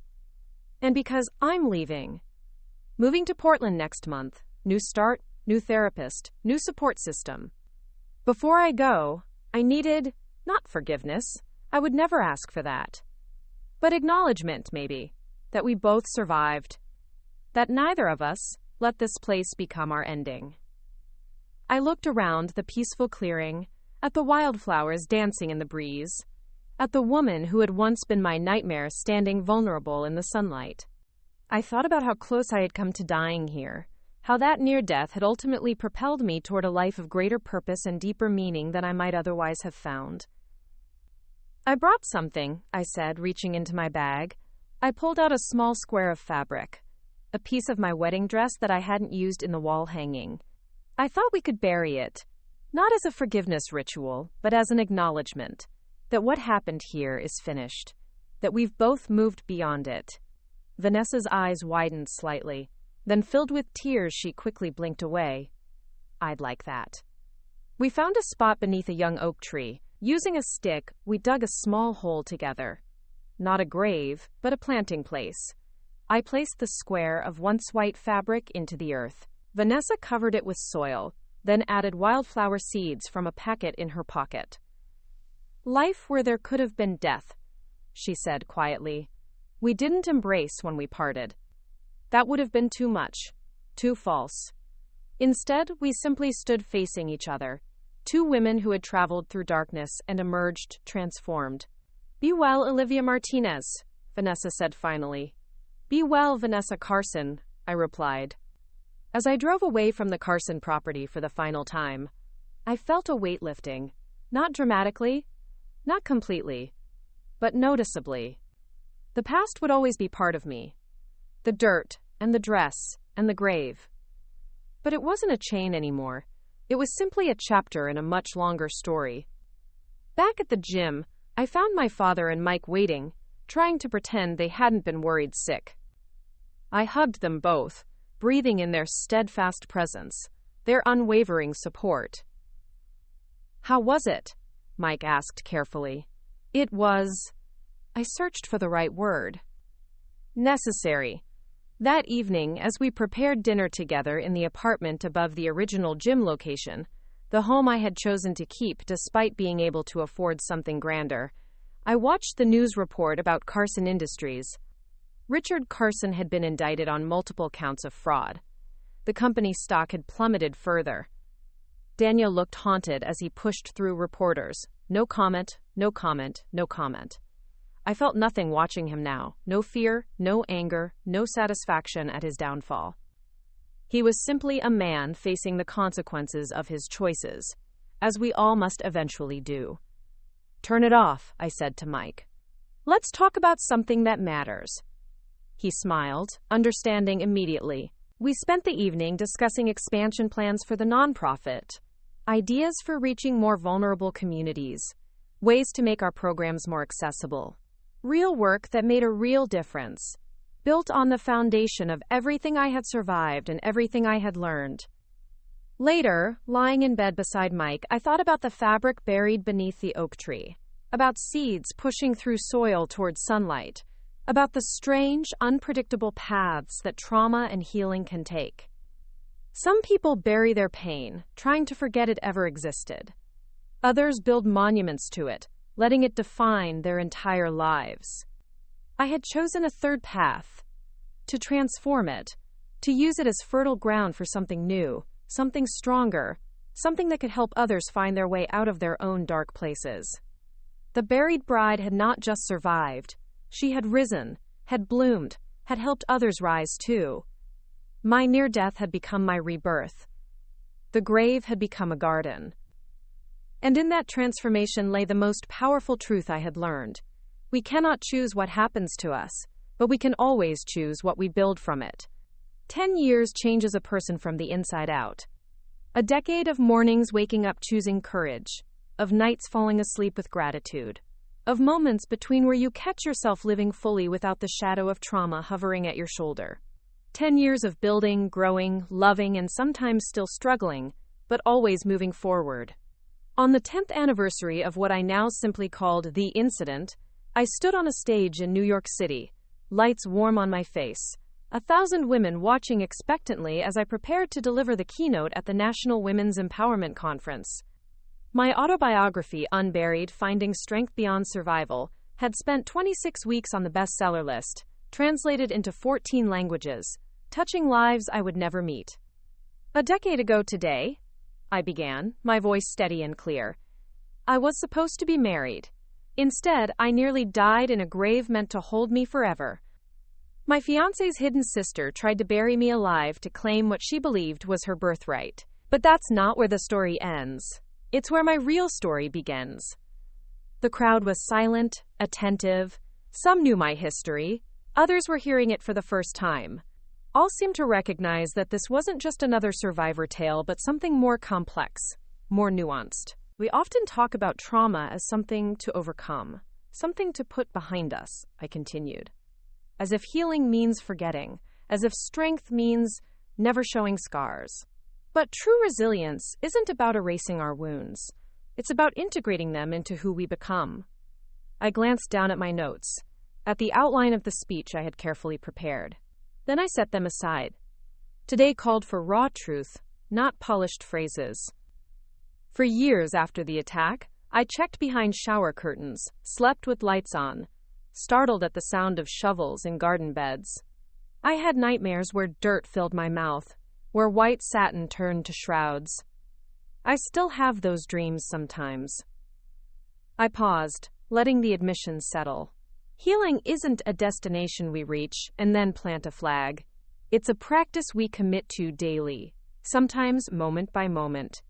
And because I'm leaving. Moving to Portland next month. New start, new therapist, new support system. Before I go, I needed, not forgiveness, I would never ask for that. But acknowledgement, maybe, that we both survived. That neither of us let this place become our ending. I looked around the peaceful clearing, at the wildflowers dancing in the breeze, at the woman who had once been my nightmare standing vulnerable in the sunlight. I thought about how close I had come to dying here, how that near death had ultimately propelled me toward a life of greater purpose and deeper meaning than I might otherwise have found. I brought something, I said, reaching into my bag. I pulled out a small square of fabric, a piece of my wedding dress that I hadn't used in the wall hanging. I thought we could bury it, not as a forgiveness ritual, but as an acknowledgement that what happened here is finished, that we've both moved beyond it. Vanessa's eyes widened slightly, then filled with tears she quickly blinked away. I'd like that. We found a spot beneath a young oak tree. Using a stick, we dug a small hole together. Not a grave, but a planting place. I placed the square of once white fabric into the earth. Vanessa covered it with soil, then added wildflower seeds from a packet in her pocket. Life where there could have been death, she said quietly. We didn't embrace when we parted. That would have been too much, too false. Instead, we simply stood facing each other, two women who had traveled through darkness and emerged transformed. Be well, Olivia Martinez, Vanessa said finally. Be well, Vanessa Carson, I replied. As I drove away from the Carson property for the final time, I felt a weight lifting, not dramatically, not completely, but noticeably. The past would always be part of me. The dirt, and the dress, and the grave. But it wasn't a chain anymore. It was simply a chapter in a much longer story. Back at the gym, I found my father and Mike waiting, trying to pretend they hadn't been worried sick. I hugged them both, breathing in their steadfast presence, their unwavering support. How was it? Mike asked carefully. It was... I searched for the right word. Necessary. That evening, as we prepared dinner together in the apartment above the original gym location, the home I had chosen to keep despite being able to afford something grander, I watched the news report about Carson Industries. Richard Carson had been indicted on multiple counts of fraud. The company's stock had plummeted further. Daniel looked haunted as he pushed through reporters. No comment, no comment, no comment. I felt nothing watching him now. No fear, no anger, no satisfaction at his downfall. He was simply a man facing the consequences of his choices, as we all must eventually do. Turn it off, I said to Mike. Let's talk about something that matters. He smiled, understanding immediately. We spent the evening discussing expansion plans for the nonprofit, ideas for reaching more vulnerable communities, ways to make our programs more accessible. Real work that made a real difference, built on the foundation of everything I had survived and everything I had learned. Later, lying in bed beside Mike, I thought about the fabric buried beneath the oak tree, about seeds pushing through soil towards sunlight, about the strange, unpredictable paths that trauma and healing can take. Some people bury their pain, trying to forget it ever existed. Others build monuments to it, letting it define their entire lives. I had chosen a third path, to transform it, to use it as fertile ground for something new, something stronger, something that could help others find their way out of their own dark places. The buried bride had not just survived. She had risen, had bloomed, had helped others rise too. My near death had become my rebirth. The grave had become a garden. And in that transformation lay the most powerful truth I had learned. We cannot choose what happens to us, but we can always choose what we build from it. 10 years changes a person from the inside out. A decade of mornings waking up choosing courage, of nights falling asleep with gratitude, of moments between where you catch yourself living fully without the shadow of trauma hovering at your shoulder. 10 years of building, growing, loving, and sometimes still struggling, but always moving forward. On the 10th anniversary of what I now simply called the incident, I stood on a stage in New York City, lights warm on my face, 1,000 women watching expectantly as I prepared to deliver the keynote at the National Women's Empowerment Conference. My autobiography, Unburied: Finding Strength Beyond Survival, had spent 26 weeks on the bestseller list, translated into 14 languages, touching lives I would never meet. A decade ago today, I began, my voice steady and clear, I was supposed to be married. Instead, I nearly died in a grave meant to hold me forever. My fiancé's hidden sister tried to bury me alive to claim what she believed was her birthright. But that's not where the story ends. It's where my real story begins. The crowd was silent, attentive. Some knew my history. Others were hearing it for the first time. All seemed to recognize that this wasn't just another survivor tale, but something more complex, more nuanced. We often talk about trauma as something to overcome, something to put behind us, I continued. As if healing means forgetting, as if strength means never showing scars. But true resilience isn't about erasing our wounds. It's about integrating them into who we become. I glanced down at my notes, at the outline of the speech I had carefully prepared. Then I set them aside. Today called for raw truth, not polished phrases. For years after the attack, I checked behind shower curtains, slept with lights on, startled at the sound of shovels in garden beds. I had nightmares where dirt filled my mouth, where white satin turned to shrouds. I still have those dreams sometimes. I paused, letting the admission settle. Healing isn't a destination we reach and then plant a flag. It's a practice we commit to daily, sometimes moment by moment.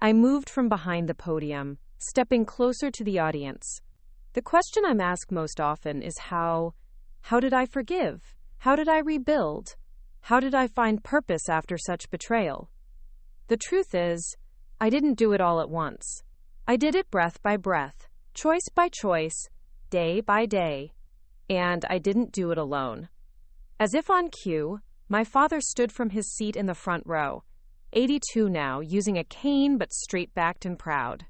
I moved from behind the podium, stepping closer to the audience. The question I'm asked most often is how did I forgive? How did I rebuild? How did I find purpose after such betrayal? The truth is, I didn't do it all at once. I did it breath by breath, choice by choice, day by day. And I didn't do it alone. As if on cue, my father stood from his seat in the front row, 82 now, using a cane but straight-backed and proud.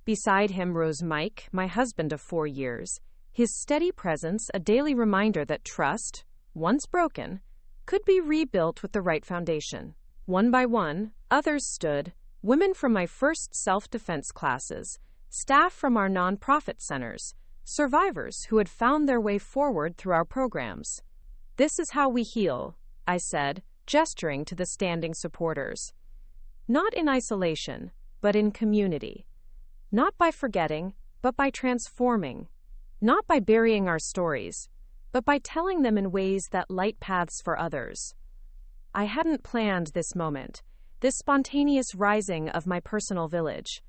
Beside him rose Mike, my husband of 4 years, his steady presence a daily reminder that trust, once broken, could be rebuilt with the right foundation. One by one, others stood, women from my first self-defense classes, staff from our nonprofit centers, survivors who had found their way forward through our programs. This is how we heal, I said, gesturing to the standing supporters. Not in isolation, but in community. Not by forgetting, but by transforming. Not by burying our stories, but by telling them in ways that light paths for others. I hadn't planned this moment, this spontaneous rising of my personal village.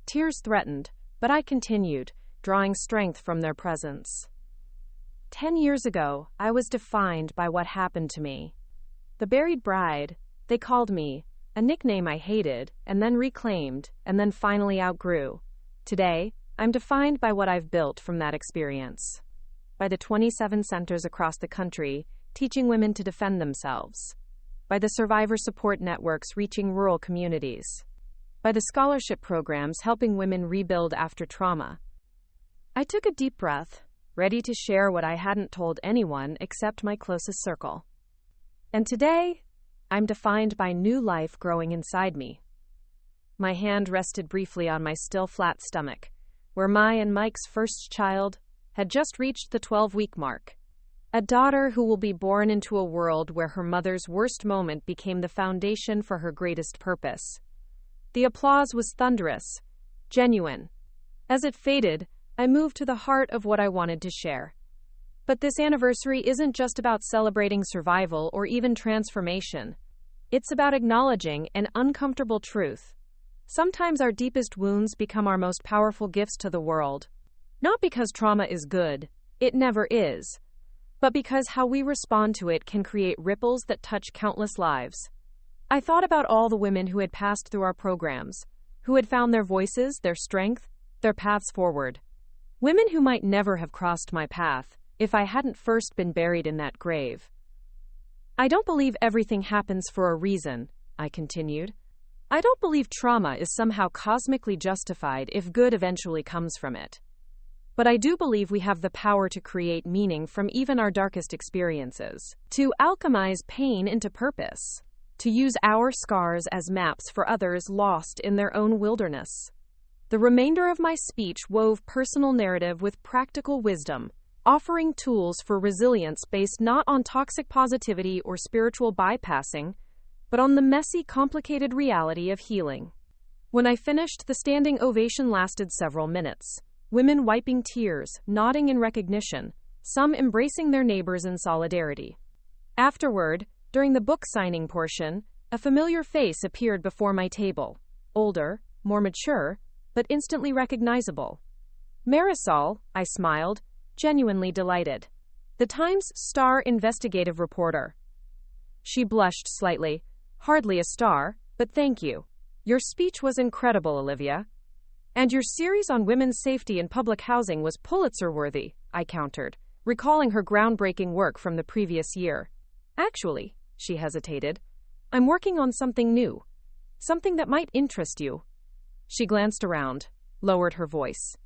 Tears threatened, but I continued, drawing strength from their presence. 10 years ago, I was defined by what happened to me. The buried bride, they called me, a nickname I hated, and then reclaimed, and then finally outgrew. Today, I'm defined by what I've built from that experience. By the 27 centers across the country, teaching women to defend themselves. By the survivor support networks reaching rural communities. By the scholarship programs helping women rebuild after trauma. I took a deep breath, ready to share what I hadn't told anyone except my closest circle. And today, I'm defined by new life growing inside me. My hand rested briefly on my still flat stomach, where my and Mike's first child had just reached the 12-week mark. A daughter who will be born into a world where her mother's worst moment became the foundation for her greatest purpose. The applause was thunderous, genuine. As it faded, I moved to the heart of what I wanted to share. But this anniversary isn't just about celebrating survival or even transformation. It's about acknowledging an uncomfortable truth. Sometimes our deepest wounds become our most powerful gifts to the world. Not because trauma is good, it never is, but because how we respond to it can create ripples that touch countless lives. I thought about all the women who had passed through our programs, who had found their voices, their strength, their paths forward. Women who might never have crossed my path if I hadn't first been buried in that grave. I don't believe everything happens for a reason, I continued. I don't believe trauma is somehow cosmically justified if good eventually comes from it. But I do believe we have the power to create meaning from even our darkest experiences, to alchemize pain into purpose, to use our scars as maps for others lost in their own wilderness. The remainder of my speech wove personal narrative with practical wisdom, offering tools for resilience based not on toxic positivity or spiritual bypassing, but on the messy, complicated reality of healing. When I finished, the standing ovation lasted several minutes. Women wiping tears, nodding in recognition, some embracing their neighbors in solidarity. Afterward, during the book signing portion, a familiar face appeared before my table. Older, more mature, but instantly recognizable. Marisol, I smiled, genuinely delighted. The Times Star investigative reporter. She blushed slightly. Hardly a star, but thank you. Your speech was incredible, Olivia. And your series on women's safety in public housing was Pulitzer-worthy, I countered, recalling her groundbreaking work from the previous year. Actually, she hesitated, I'm working on something new. Something that might interest you. She glanced around, lowered her voice.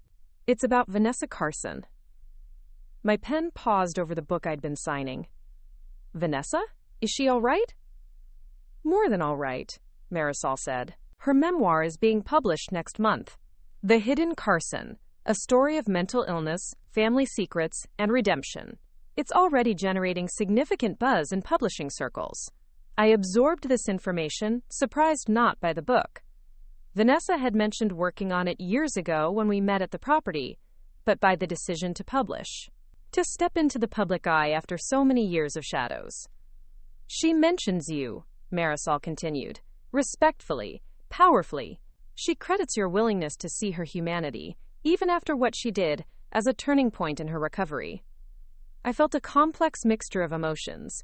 It's about Vanessa Carson. My pen paused over the book I'd been signing. Vanessa? Is she all right? More than all right, Marisol said. Her memoir is being published next month. The Hidden Carson, a story of mental illness, family secrets, and redemption. It's already generating significant buzz in publishing circles. I absorbed this information, surprised not by the book. Vanessa had mentioned working on it years ago when we met at the property, but by the decision to publish. To step into the public eye after so many years of shadows. She mentions you, Marisol continued, respectfully, powerfully. She credits your willingness to see her humanity, even after what she did, as a turning point in her recovery. I felt a complex mixture of emotions.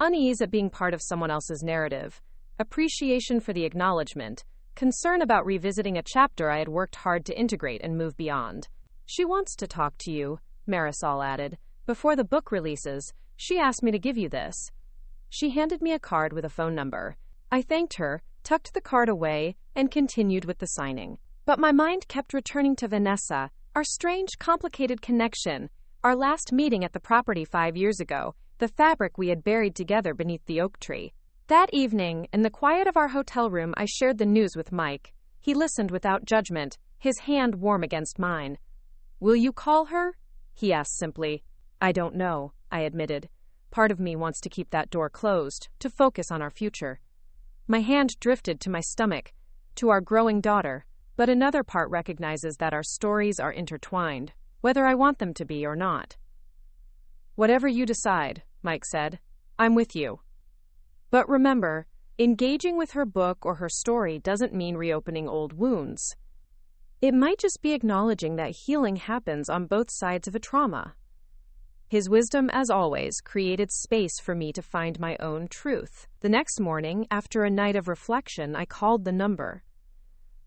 Unease at being part of someone else's narrative, appreciation for the acknowledgement, concern about revisiting a chapter I had worked hard to integrate and move beyond. She wants to talk to you, Marisol added. Before the book releases, she asked me to give you this. She handed me a card with a phone number. I thanked her, tucked the card away, and continued with the signing. But my mind kept returning to Vanessa, our strange, complicated connection, our last meeting at the property 5 years ago, the fabric we had buried together beneath the oak tree. That evening, in the quiet of our hotel room, I shared the news with Mike. He listened without judgment, his hand warm against mine. Will you call her? He asked simply. I don't know, I admitted. Part of me wants to keep that door closed, to focus on our future. My hand drifted to my stomach, to our growing daughter, but another part recognizes that our stories are intertwined, whether I want them to be or not. Whatever you decide, Mike said, I'm with you. But remember, engaging with her book or her story doesn't mean reopening old wounds. It might just be acknowledging that healing happens on both sides of a trauma. His wisdom, as always, created space for me to find my own truth. The next morning, after a night of reflection, I called the number.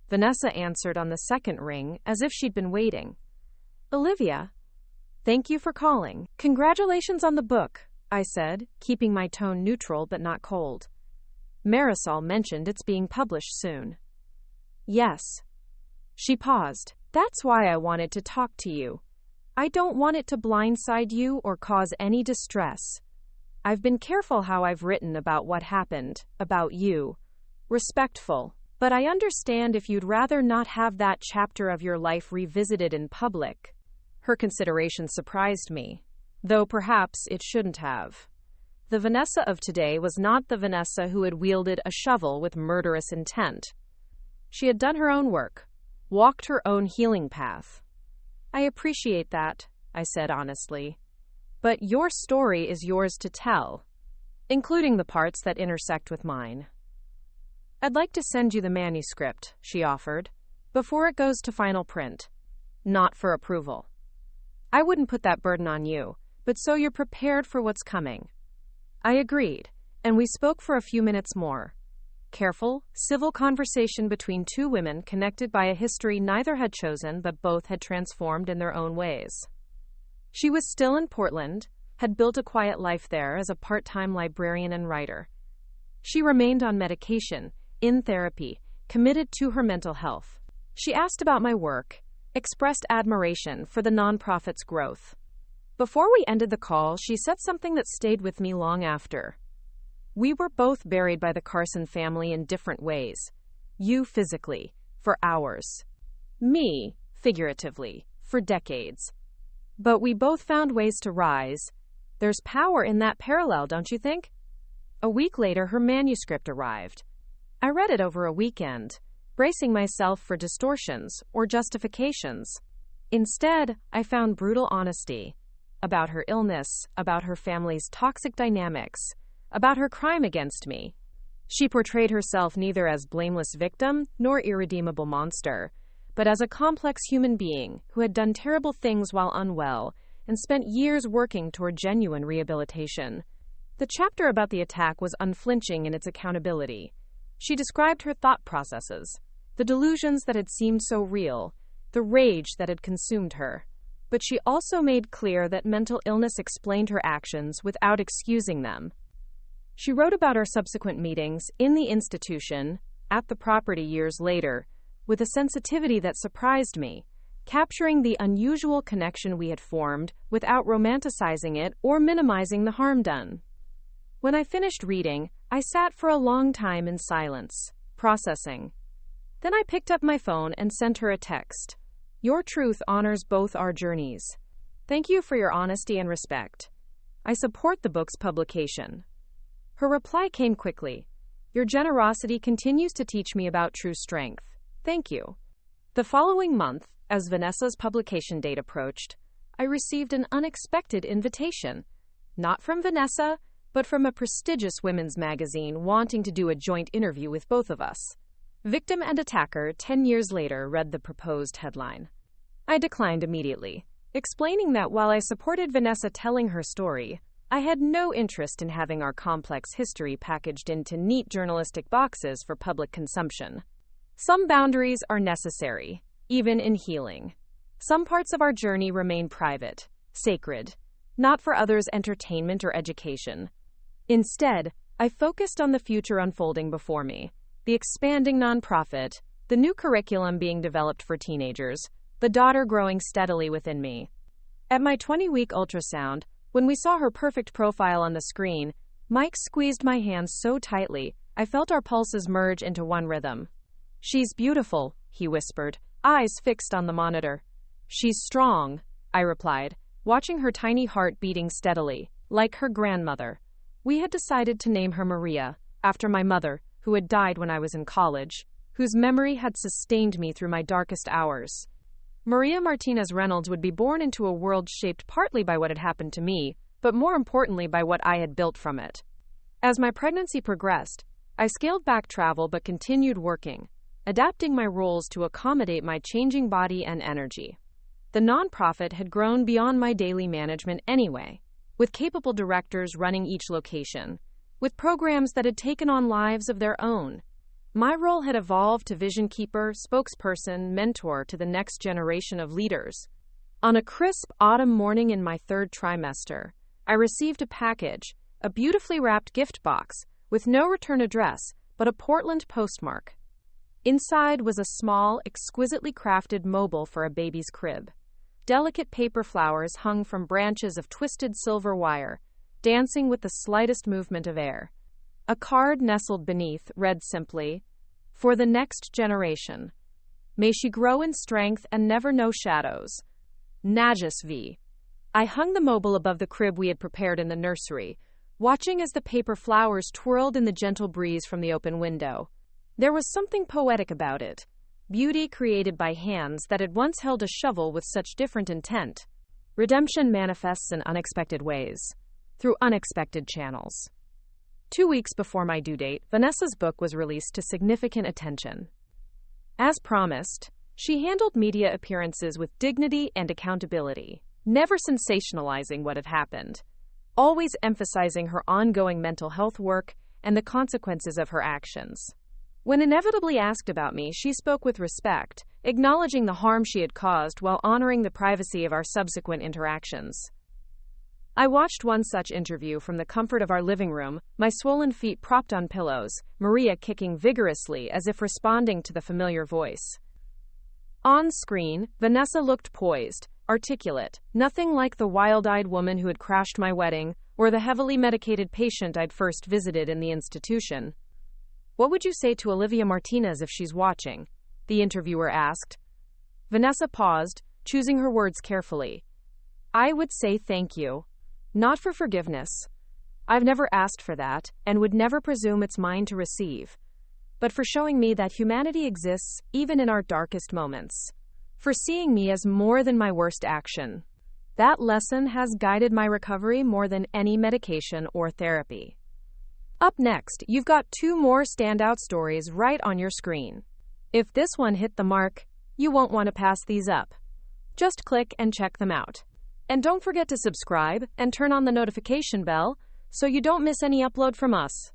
Vanessa answered on the second ring, as if she'd been waiting. Olivia, thank you for calling. Congratulations on the book, I said, keeping my tone neutral but not cold. Marisol mentioned it's being published soon. Yes. She paused. That's why I wanted to talk to you. I don't want it to blindside you or cause any distress. I've been careful how I've written about what happened, about you. Respectful. But I understand if you'd rather not have that chapter of your life revisited in public. Her consideration surprised me, though perhaps it shouldn't have. The Vanessa of today was not the Vanessa who had wielded a shovel with murderous intent. She had done her own work, walked her own healing path. I appreciate that, I said honestly. But your story is yours to tell, including the parts that intersect with mine. I'd like to send you the manuscript, she offered, before it goes to final print. Not for approval. I wouldn't put that burden on you, but so you're prepared for what's coming. I agreed, and we spoke for a few minutes more. Careful, civil conversation between two women connected by a history neither had chosen but both had transformed in their own ways. She was still in Portland, had built a quiet life there as a part-time librarian and writer. She remained on medication, in therapy, committed to her mental health. She asked about my work, expressed admiration for the nonprofit's growth. Before we ended the call, she said something that stayed with me long after. We were both buried by the Carson family in different ways. You physically, for hours. Me, figuratively, for decades. But we both found ways to rise. There's power in that parallel, don't you think? A week later, her manuscript arrived. I read it over a weekend, bracing myself for distortions or justifications. Instead, I found brutal honesty about her illness, about her family's toxic dynamics, about her crime against me. She portrayed herself neither as blameless victim nor irredeemable monster, but as a complex human being who had done terrible things while unwell and spent years working toward genuine rehabilitation. The chapter about the attack was unflinching in its accountability. She described her thought processes, the delusions that had seemed so real, the rage that had consumed her. But she also made clear that mental illness explained her actions without excusing them. She wrote about our subsequent meetings in the institution, at the property years later, with a sensitivity that surprised me, capturing the unusual connection we had formed without romanticizing it or minimizing the harm done. When I finished reading, I sat for a long time in silence, processing. Then I picked up my phone and sent her a text. Your truth honors both our journeys. Thank you for your honesty and respect. I support the book's publication. Her reply came quickly. Your generosity continues to teach me about true strength. Thank you. The following month, as Vanessa's publication date approached, I received an unexpected invitation. Not from Vanessa, but from a prestigious women's magazine wanting to do a joint interview with both of us. Victim and Attacker, 10 years later, read the proposed headline. I declined immediately, explaining that while I supported Vanessa telling her story, I had no interest in having our complex history packaged into neat journalistic boxes for public consumption. Some boundaries are necessary, even in healing. Some parts of our journey remain private, sacred, not for others' entertainment or education. Instead, I focused on the future unfolding before me, the expanding nonprofit, the new curriculum being developed for teenagers, the daughter growing steadily within me. At my 20-week ultrasound, when we saw her perfect profile on the screen, Mike squeezed my hands so tightly, I felt our pulses merge into one rhythm. She's beautiful, he whispered, eyes fixed on the monitor. She's strong, I replied, watching her tiny heart beating steadily, like her grandmother. We had decided to name her Maria, after my mother, who had died when I was in college, whose memory had sustained me through my darkest hours. Maria Martinez Reynolds would be born into a world shaped partly by what had happened to me, but more importantly by what I had built from it. As my pregnancy progressed, I scaled back travel but continued working, adapting my roles to accommodate my changing body and energy. The nonprofit had grown beyond my daily management anyway, with capable directors running each location, with programs that had taken on lives of their own. My role had evolved to vision keeper, spokesperson, mentor to the next generation of leaders. On a crisp autumn morning in my third trimester, I received a package, a beautifully wrapped gift box, with no return address, but a Portland postmark. Inside was a small, exquisitely crafted mobile for a baby's crib. delicate paper flowers hung from branches of twisted silver wire, dancing with the slightest movement of air. A card nestled beneath read simply, "For the next generation. May she grow in strength and never know shadows. Nagus V." I hung the mobile above the crib we had prepared in the nursery, watching as the paper flowers twirled in the gentle breeze from the open window. There was something poetic about it. Beauty created by hands that had once held a shovel with such different intent. Redemption manifests in unexpected ways, through unexpected channels. 2 weeks before my due date, Vanessa's book was released to significant attention. As promised, she handled media appearances with dignity and accountability, never sensationalizing what had happened, always emphasizing her ongoing mental health work and the consequences of her actions. When inevitably asked about me, she spoke with respect, acknowledging the harm she had caused while honoring the privacy of our subsequent interactions. I watched one such interview from the comfort of our living room, my swollen feet propped on pillows, Maria kicking vigorously as if responding to the familiar voice. On screen, Vanessa looked poised, articulate, nothing like the wild-eyed woman who had crashed my wedding or the heavily medicated patient I'd first visited in the institution. "What would you say to Olivia Martinez if she's watching?" the interviewer asked. Vanessa paused, choosing her words carefully. "I would say thank you. Not for forgiveness. I've never asked for that, and would never presume it's mine to receive. But for showing me that humanity exists even in our darkest moments. For seeing me as more than my worst action. That lesson has guided my recovery more than any medication or therapy." Up next, you've got 2 more standout stories right on your screen. If this one hit the mark, you won't want to pass these up. Just click and check them out. And don't forget to subscribe and turn on the notification bell so you don't miss any upload from us.